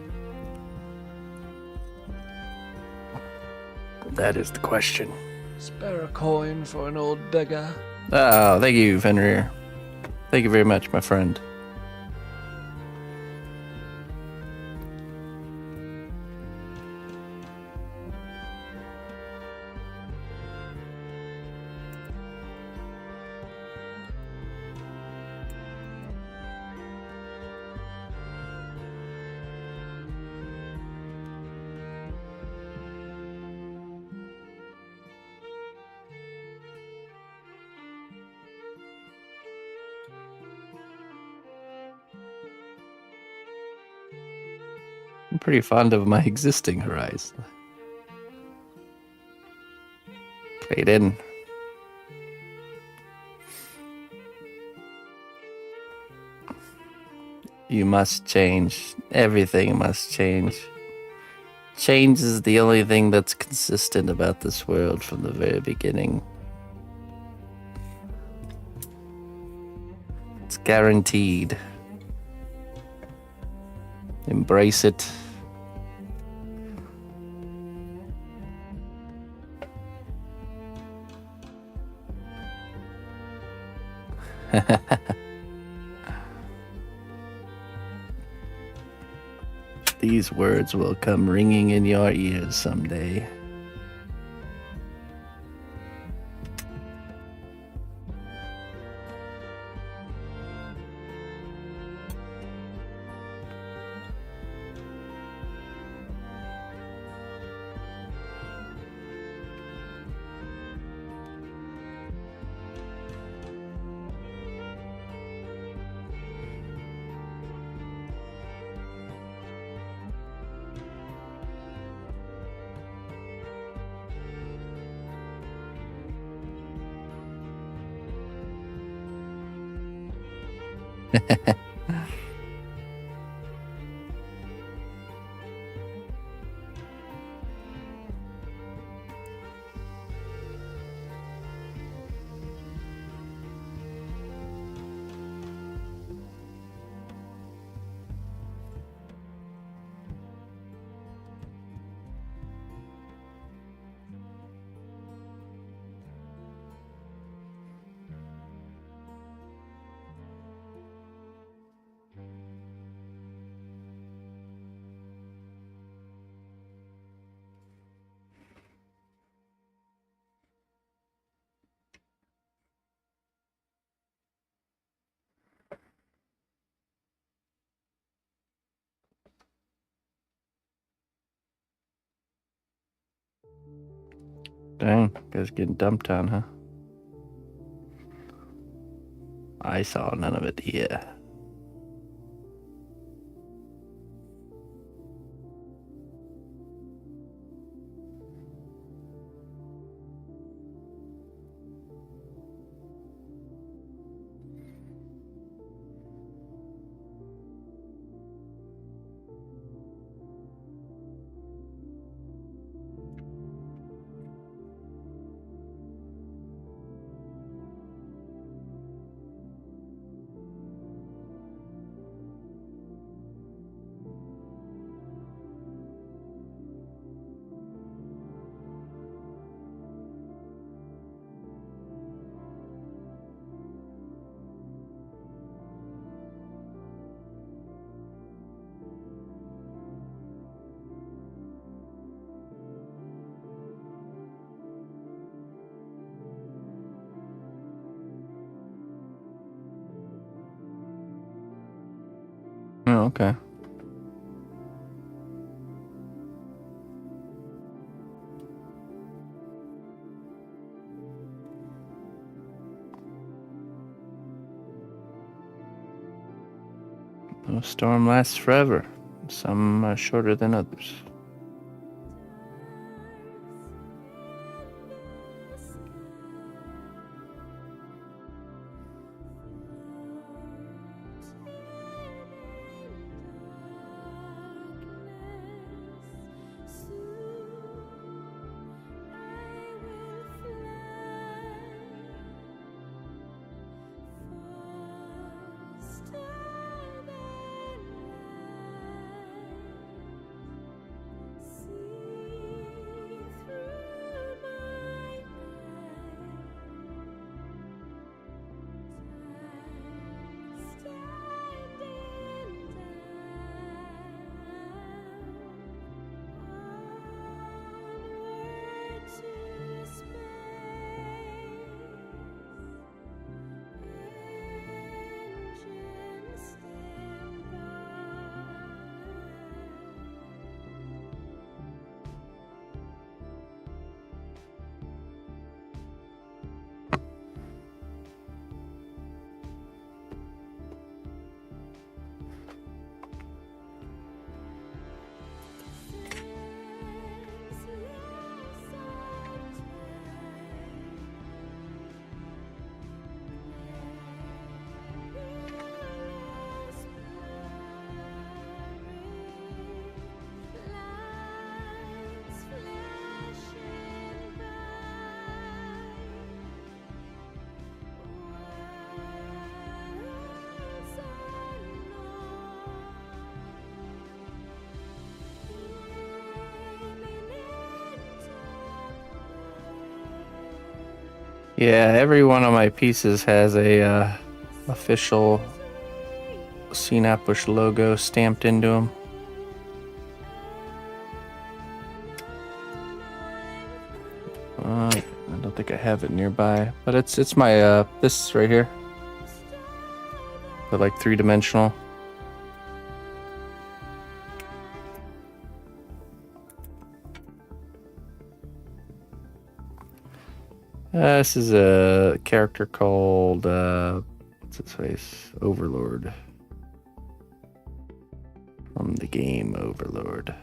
That is the question. Spare a coin for an old beggar. Oh, thank you, Fenrir. Thank you very much, my friend. I'm pretty fond of my existing horizon. Trade in. You must change. Everything must change. Change is the only thing that's consistent about this world from the very beginning. Guaranteed. Embrace it. These words will come ringing in your ears someday. Dang, guys getting dumped on, huh? I saw none of it here. Oh, okay. No storm lasts forever. Some are shorter than others. Yeah, every one of my pieces has a official cnotbusch logo stamped into them. I don't think I have it nearby, but it's my this right here, but like 3-dimensional. This is a character called what's his face? Overlord. From the game Overlord.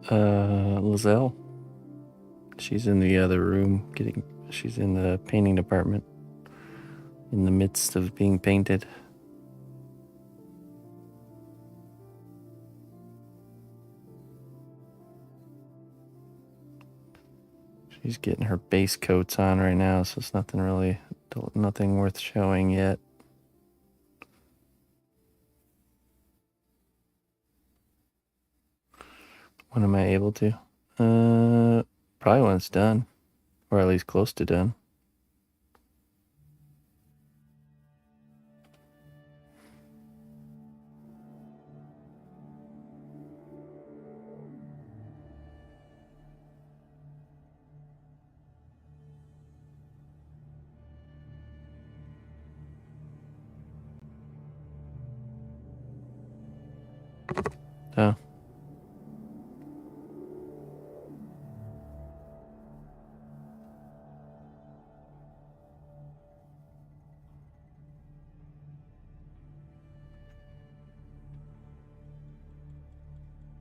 Lizelle. She's in the other room she's in the painting department in the midst of being painted. She's getting her base coats on right now, so it's nothing worth showing yet. When am I able to? Probably when it's done, or at least close to done. Oh.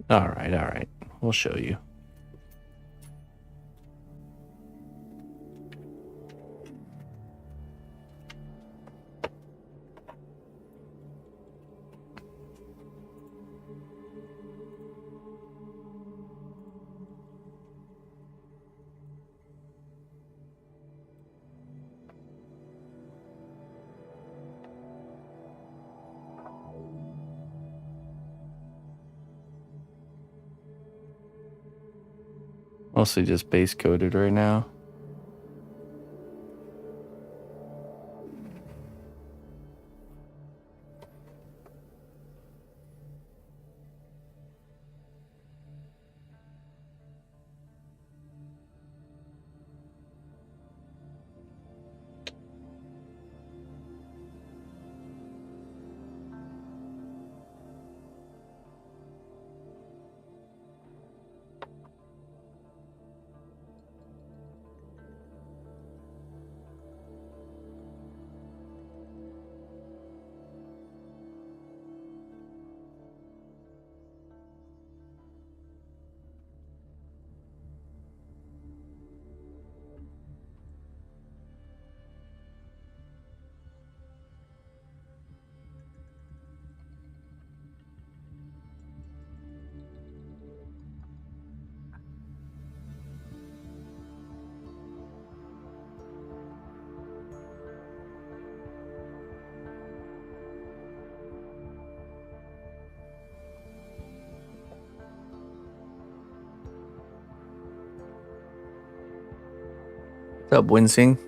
All right. We'll show you. Mostly just base coated right now. up, Wincing?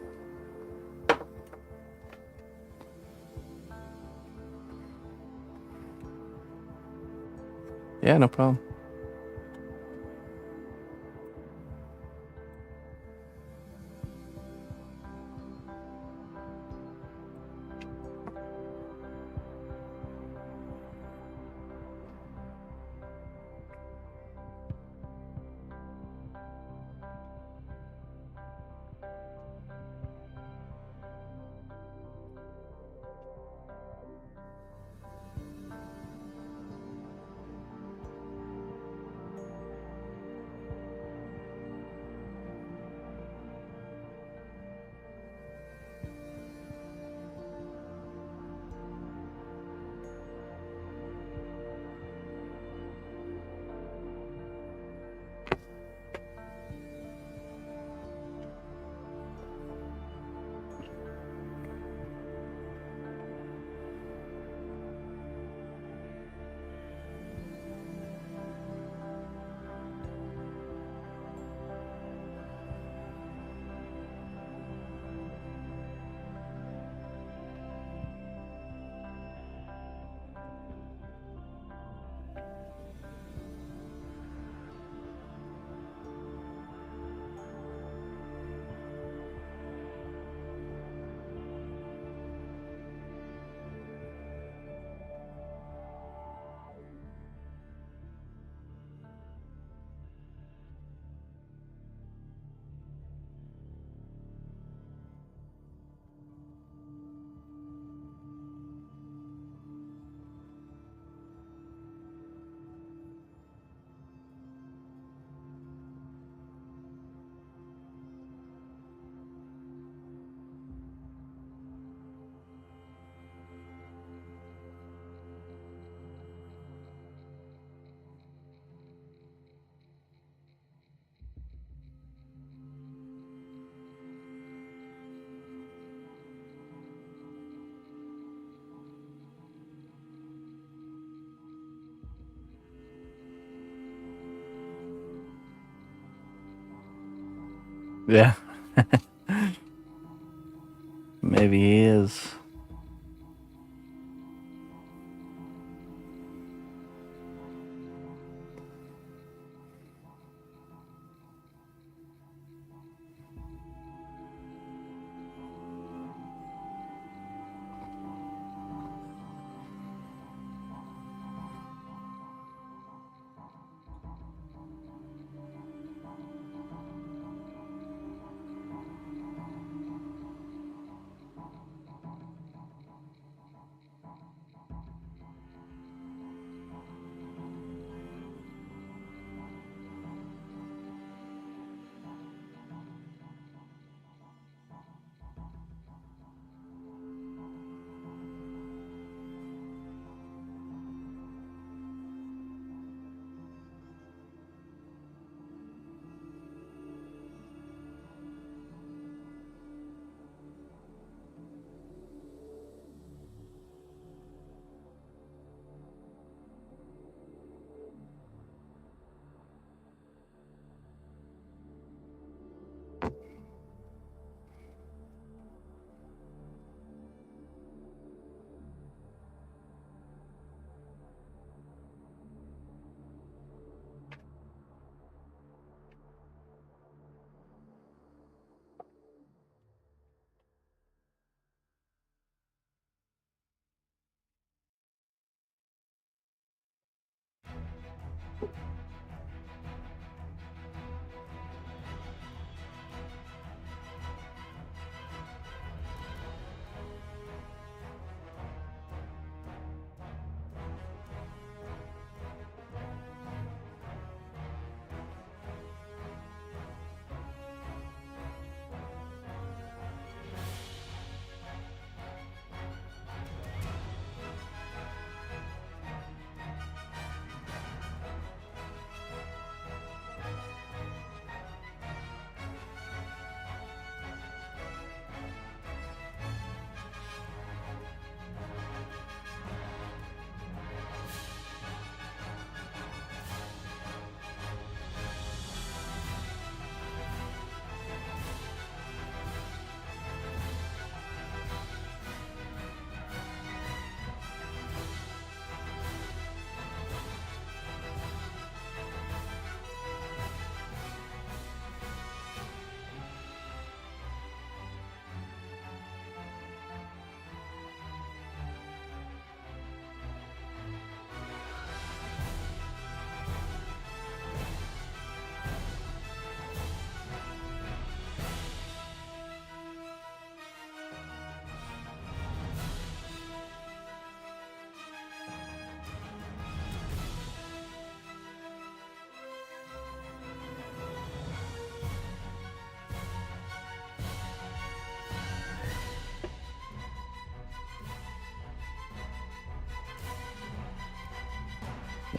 Yeah, no problem. Yeah. Maybe he is.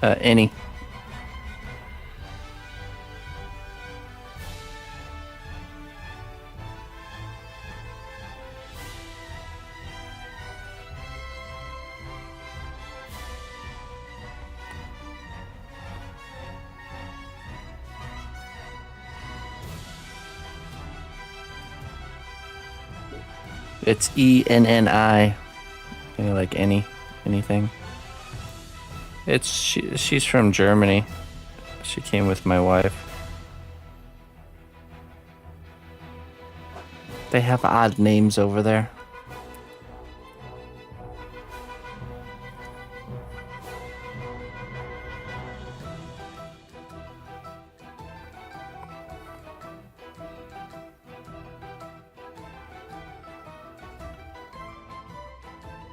Any. It's ENNI. Kind of like anything. She's from Germany. She came with my wife. They have odd names over there.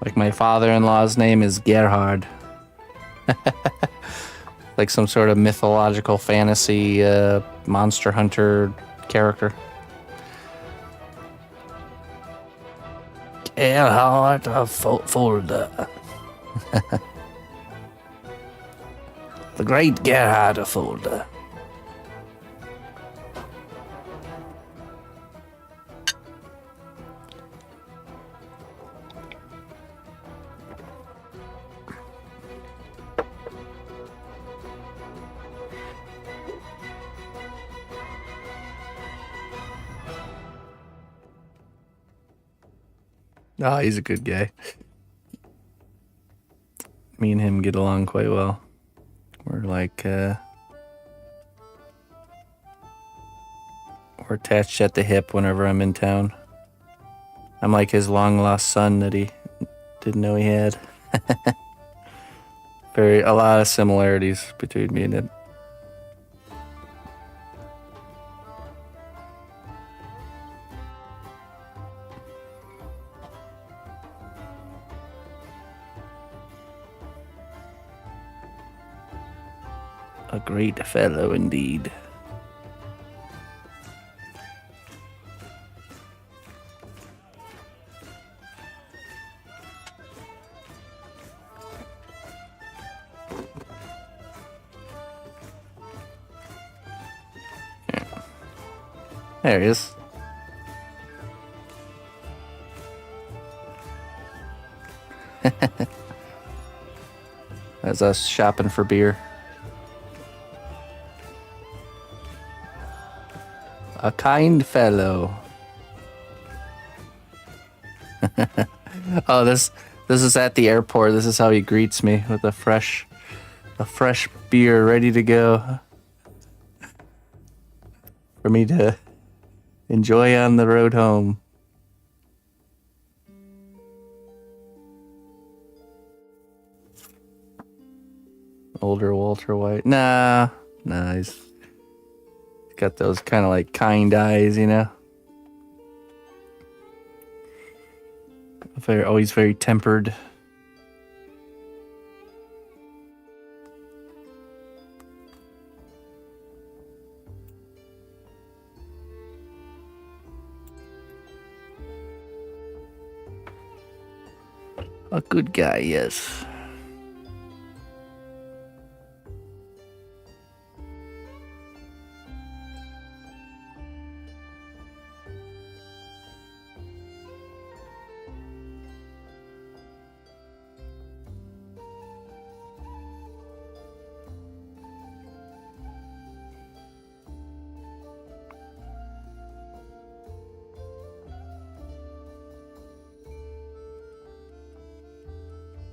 Like my father-in-law's name is Gerhard. Like some sort of mythological fantasy monster hunter character. Gerhard of Fulda. The great Gerhard of Fulda. Oh, he's a good guy. Me and him get along quite well. We're like, we're attached at the hip whenever I'm in town. I'm like his long-lost son that he didn't know he had. A lot of similarities between me and him. A great fellow indeed. There he is. That's us shopping for beer. A kind fellow. Oh, this is at the airport. This is how he greets me with a fresh beer ready to go for me to enjoy on the road home. Older Walter White. Nah, he's got those kind of like kind eyes, you know? Always very tempered. A good guy, yes.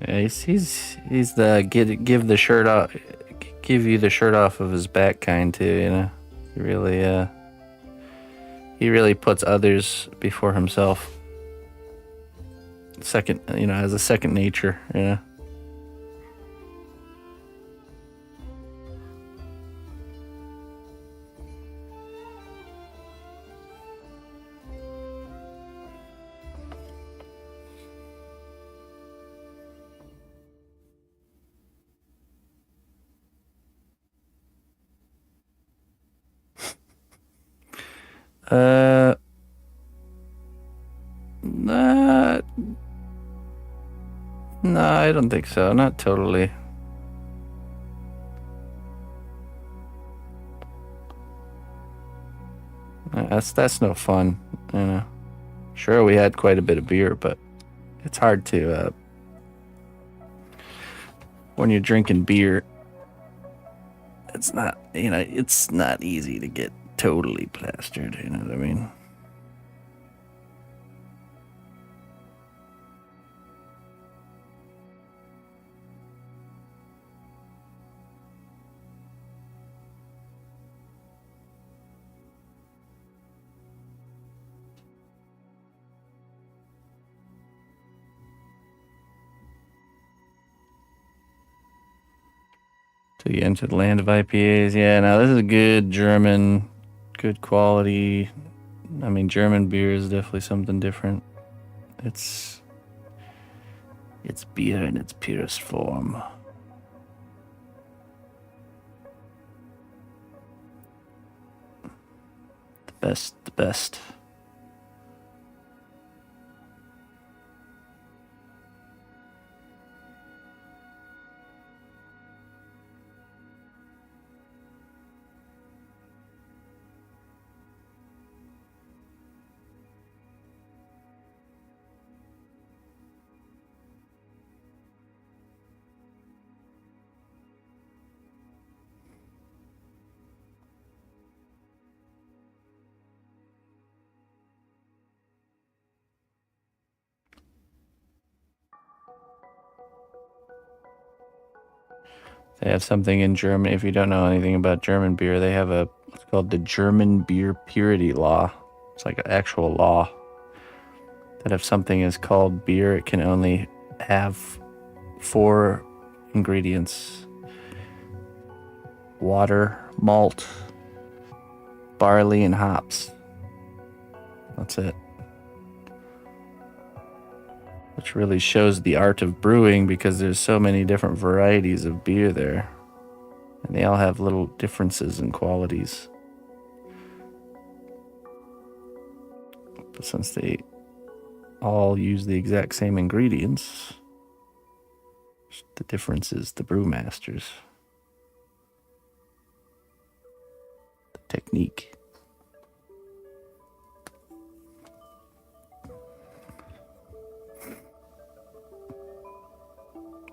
Yeah, he's the give the shirt off, give you the shirt off of his back kind too, you know. He really puts others before himself. Second, you know, as a second nature, you know. No, I don't think so. Not totally. That's no fun. You know. Sure, we had quite a bit of beer, but it's hard to when you're drinking beer. It's not, it's not easy to get totally plastered. You know what I mean? So you enter the land of IPAs. Yeah, now this is a good German, good quality. I mean, German beer is definitely something different. It's beer in its purest form. The best. They have something in Germany. If you don't know anything about German beer, they have what's called the German Beer Purity Law. It's like an actual law that if something is called beer, it can only have 4 ingredients: water, malt, barley, and hops. That's it. Which really shows the art of brewing, because there's so many different varieties of beer there. And they all have little differences in qualities. But since they all use the exact same ingredients, the difference is the brewmasters. The technique.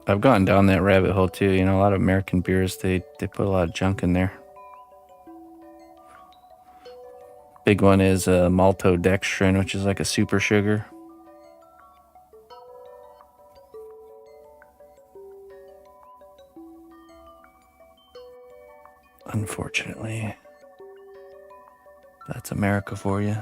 I've gone down that rabbit hole too. A lot of American beers, they put a lot of junk in there. Big one is maltodextrin, which is like a super sugar. Unfortunately, that's America for you.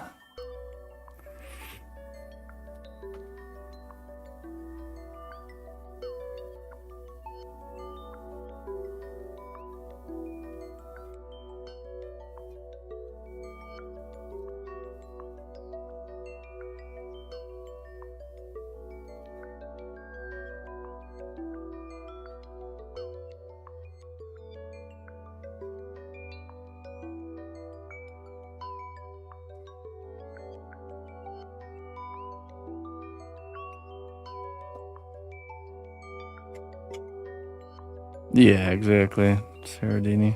Yeah, exactly. Saradini.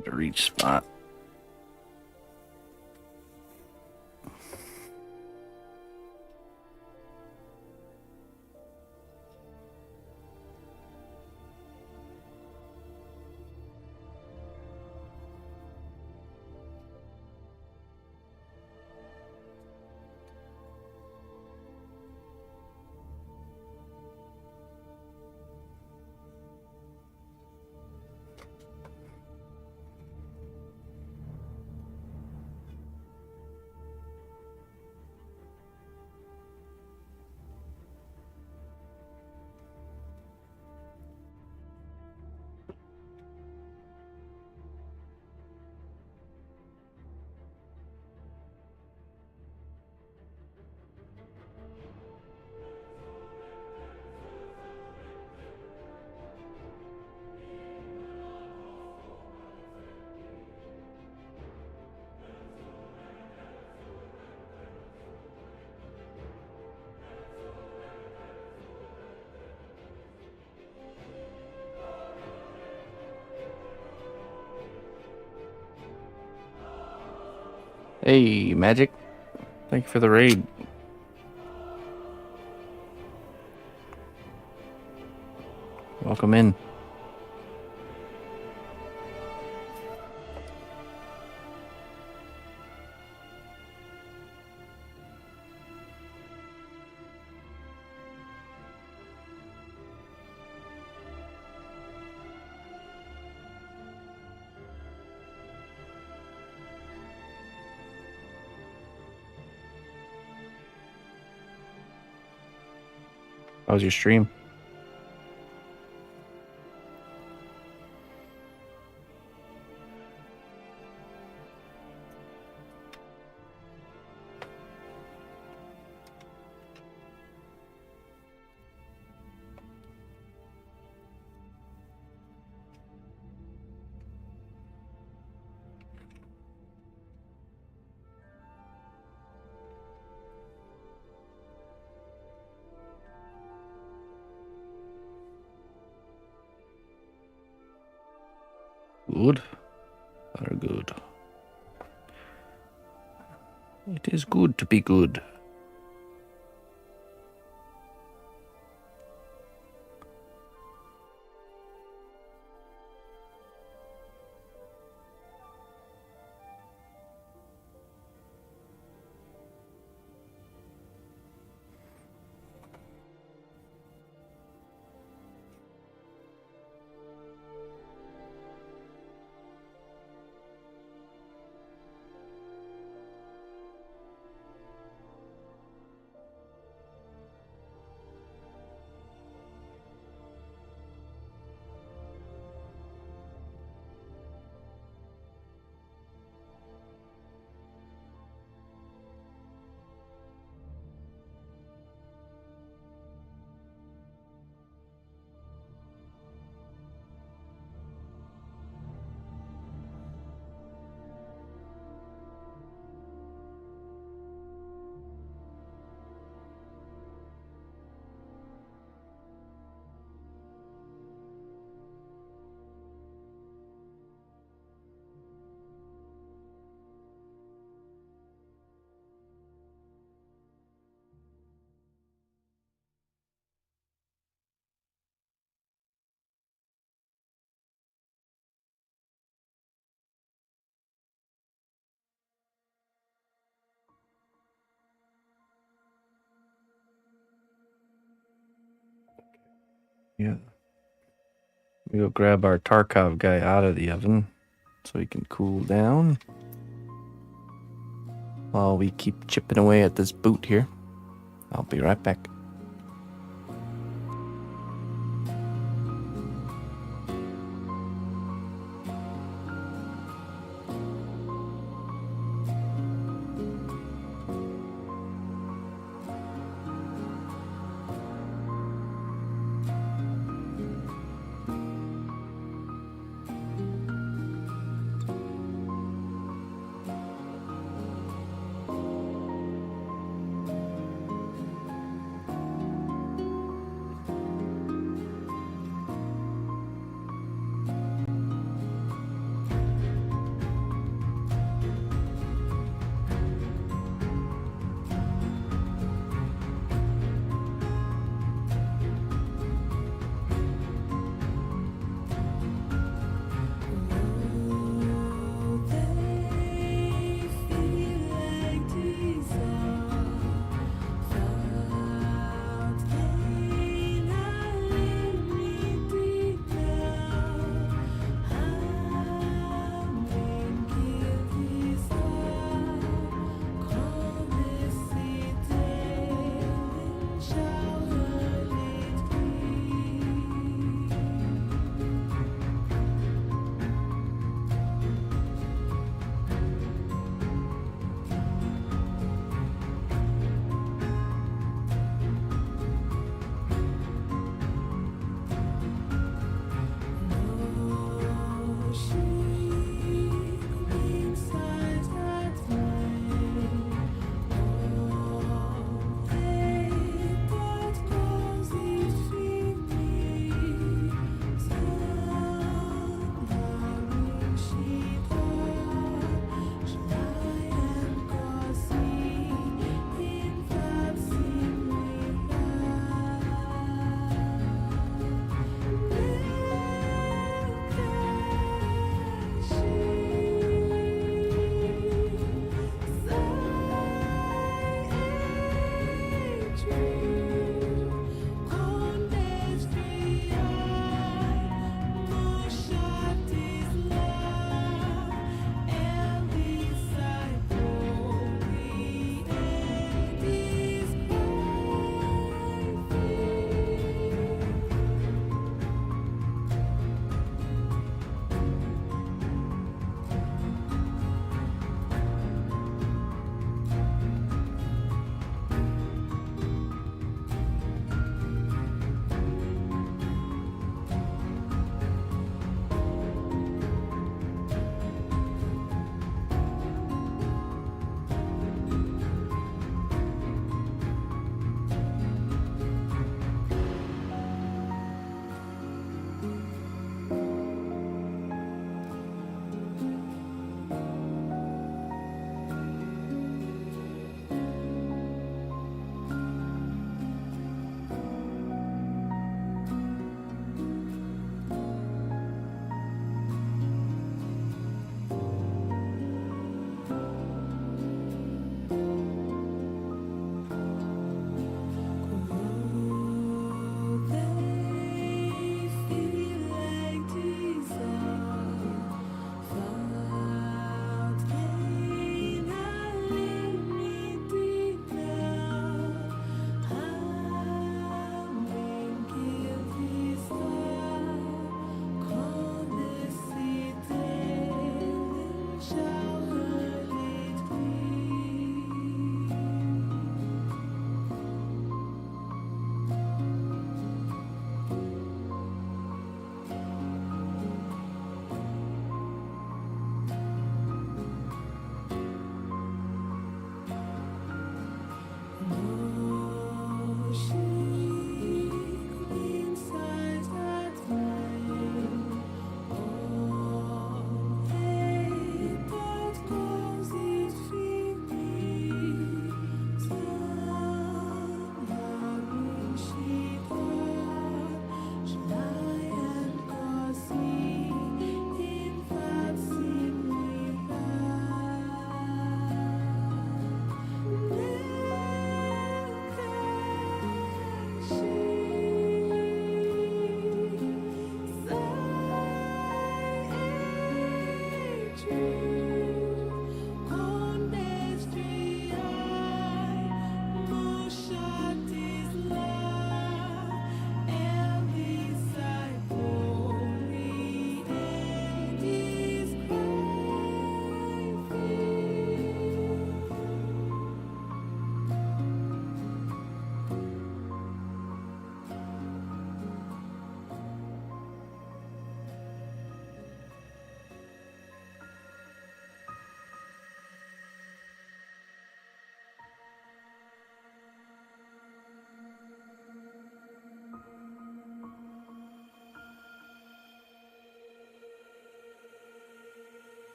Find a reach spot. Hey, Magic. Thank you for the raid. Welcome in. How was your stream? Good. Very good. It is good to be good. Yeah. We'll grab our Tarkov guy out of the oven so he can cool down while we keep chipping away at this boot here. I'll be right back.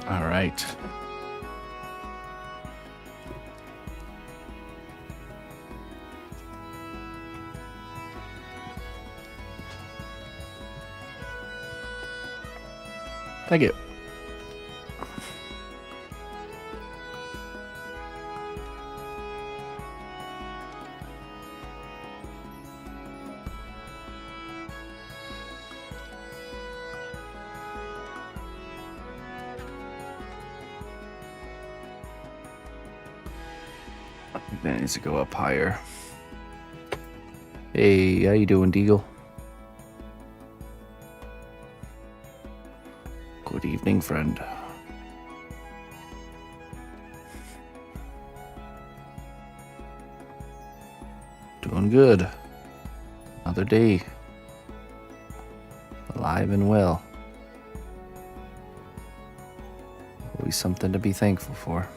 All right. Thank you. I think that needs to go up higher. Hey, how you doing, Deagle? Good evening, friend. Doing good. Another day. Alive and well. Always something to be thankful for.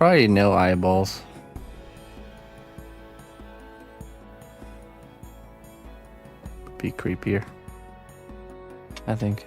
Probably no eyeballs. Be creepier, I think.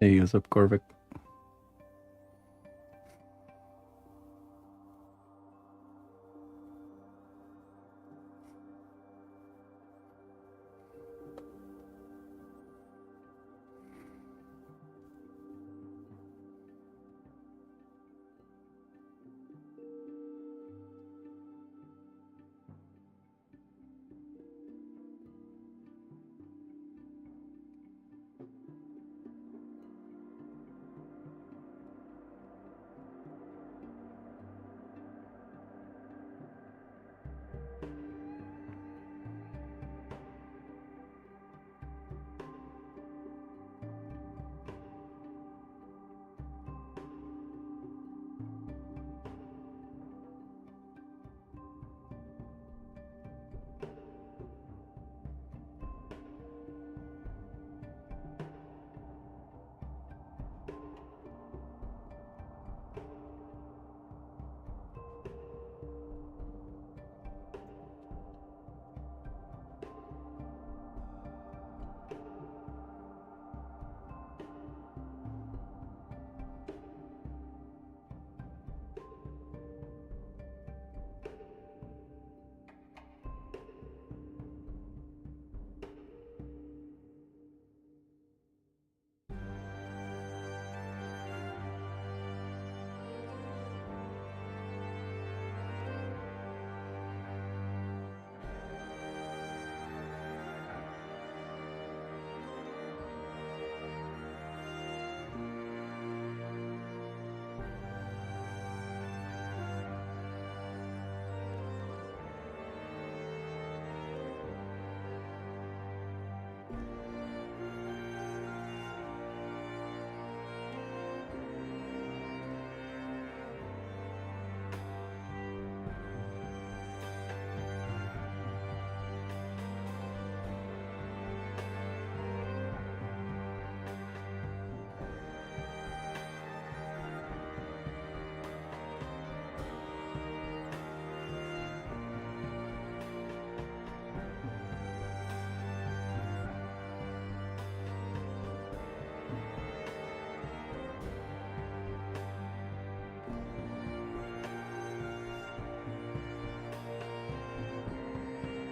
Hey, what's up, Corvic?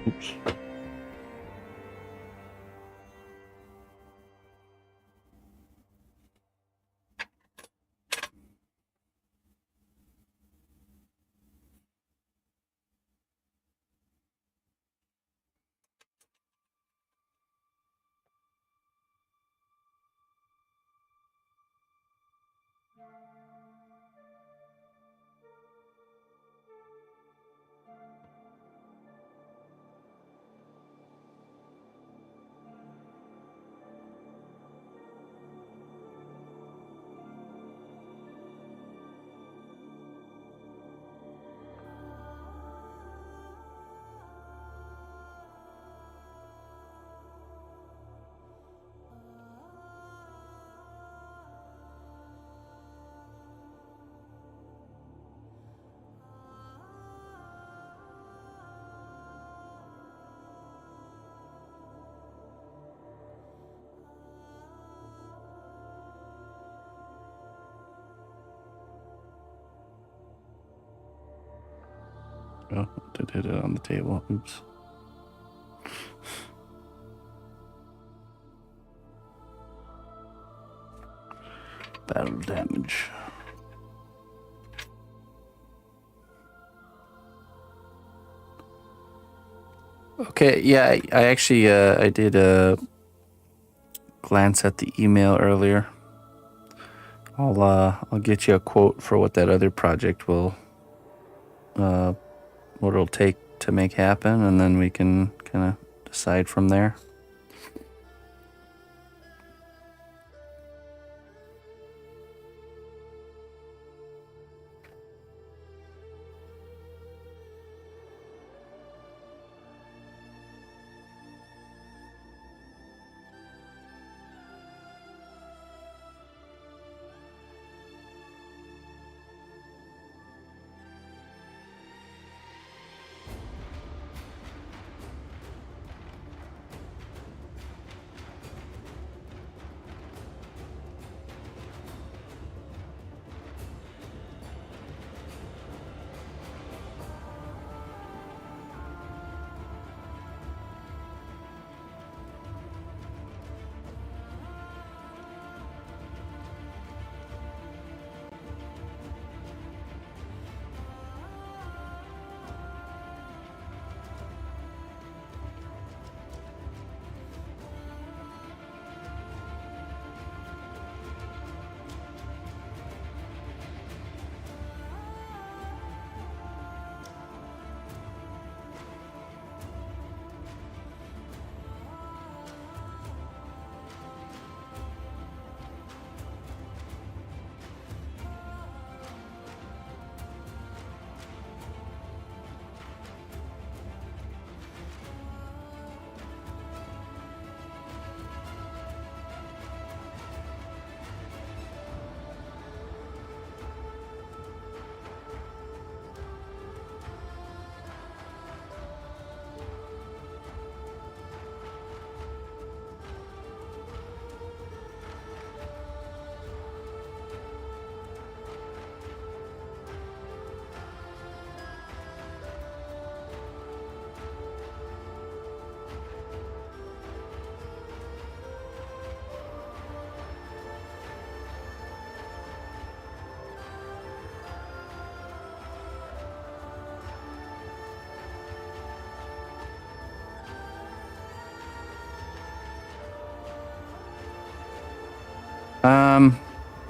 Oops. Oh, did hit it on the table. Oops. Battle damage. Okay, yeah, I actually I did glance at the email earlier. I'll get you a quote for what that other project will what it'll take to make happen, and then we can kind of decide from there.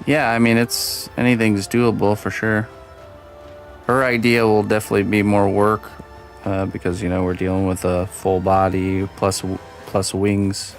Yeah, I mean, anything's doable for sure. Her idea will definitely be more work, because, you know, we're dealing with a full body plus wings.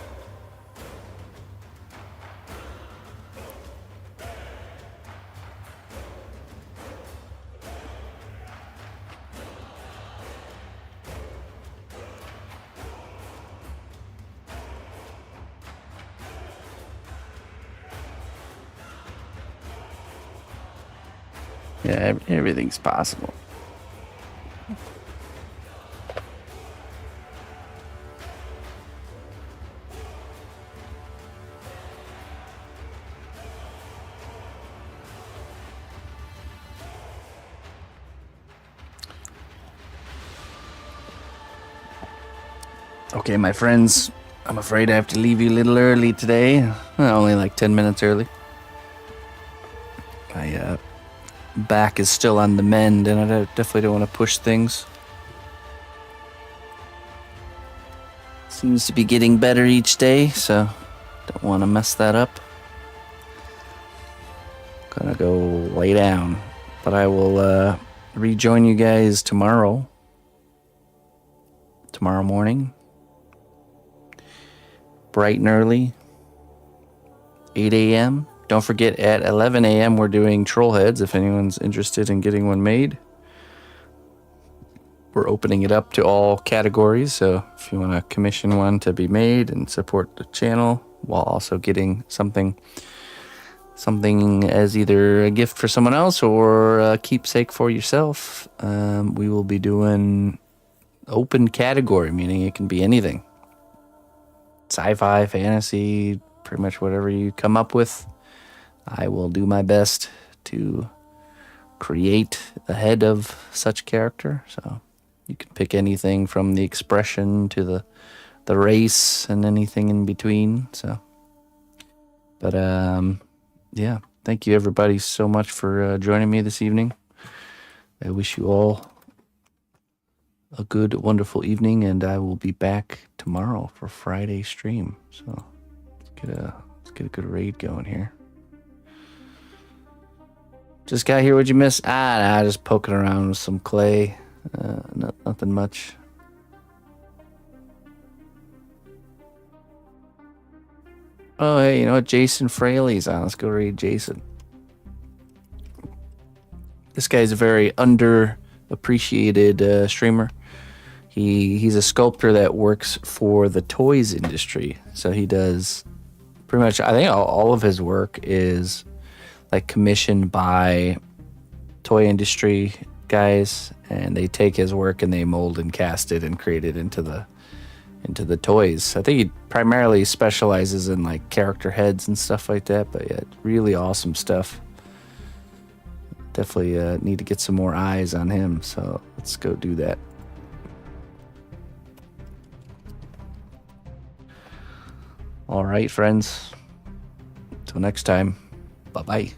Yeah, everything's possible. Okay, my friends, I'm afraid I have to leave you a little early today. Only like 10 minutes early. My back is still on the mend, and I definitely don't want to push things. Seems to be getting better each day, so don't want to mess that up. Gonna go lay down, but I will rejoin you guys tomorrow morning, bright and early, 8 a.m. Don't forget, at 11 a.m. we're doing troll heads if anyone's interested in getting one made. We're opening it up to all categories, so if you want to commission one to be made and support the channel while also getting something as either a gift for someone else or a keepsake for yourself, we will be doing open category, meaning it can be anything. Sci-fi, fantasy, pretty much whatever you come up with. I will do my best to create the head of such character. So you can pick anything from the expression to the race and anything in between. So, but yeah, thank you everybody so much for joining me this evening. I wish you all a good, wonderful evening, and I will be back tomorrow for Friday stream. So let's get a good raid going here. Just got here. What'd you miss? Just poking around with some clay. Nothing much. Oh, hey, you know what? Jason Fraley's on. Let's go read Jason. This guy's a very underappreciated streamer. He's a sculptor that works for the toys industry. So he does pretty much, I think all of his work is like commissioned by toy industry guys, and they take his work and they mold and cast it and create it into the toys. I think he primarily specializes in like character heads and stuff like that, but yeah, really awesome stuff. Definitely need to get some more eyes on him, so let's go do that. All right, friends. Till next time. Bye-bye.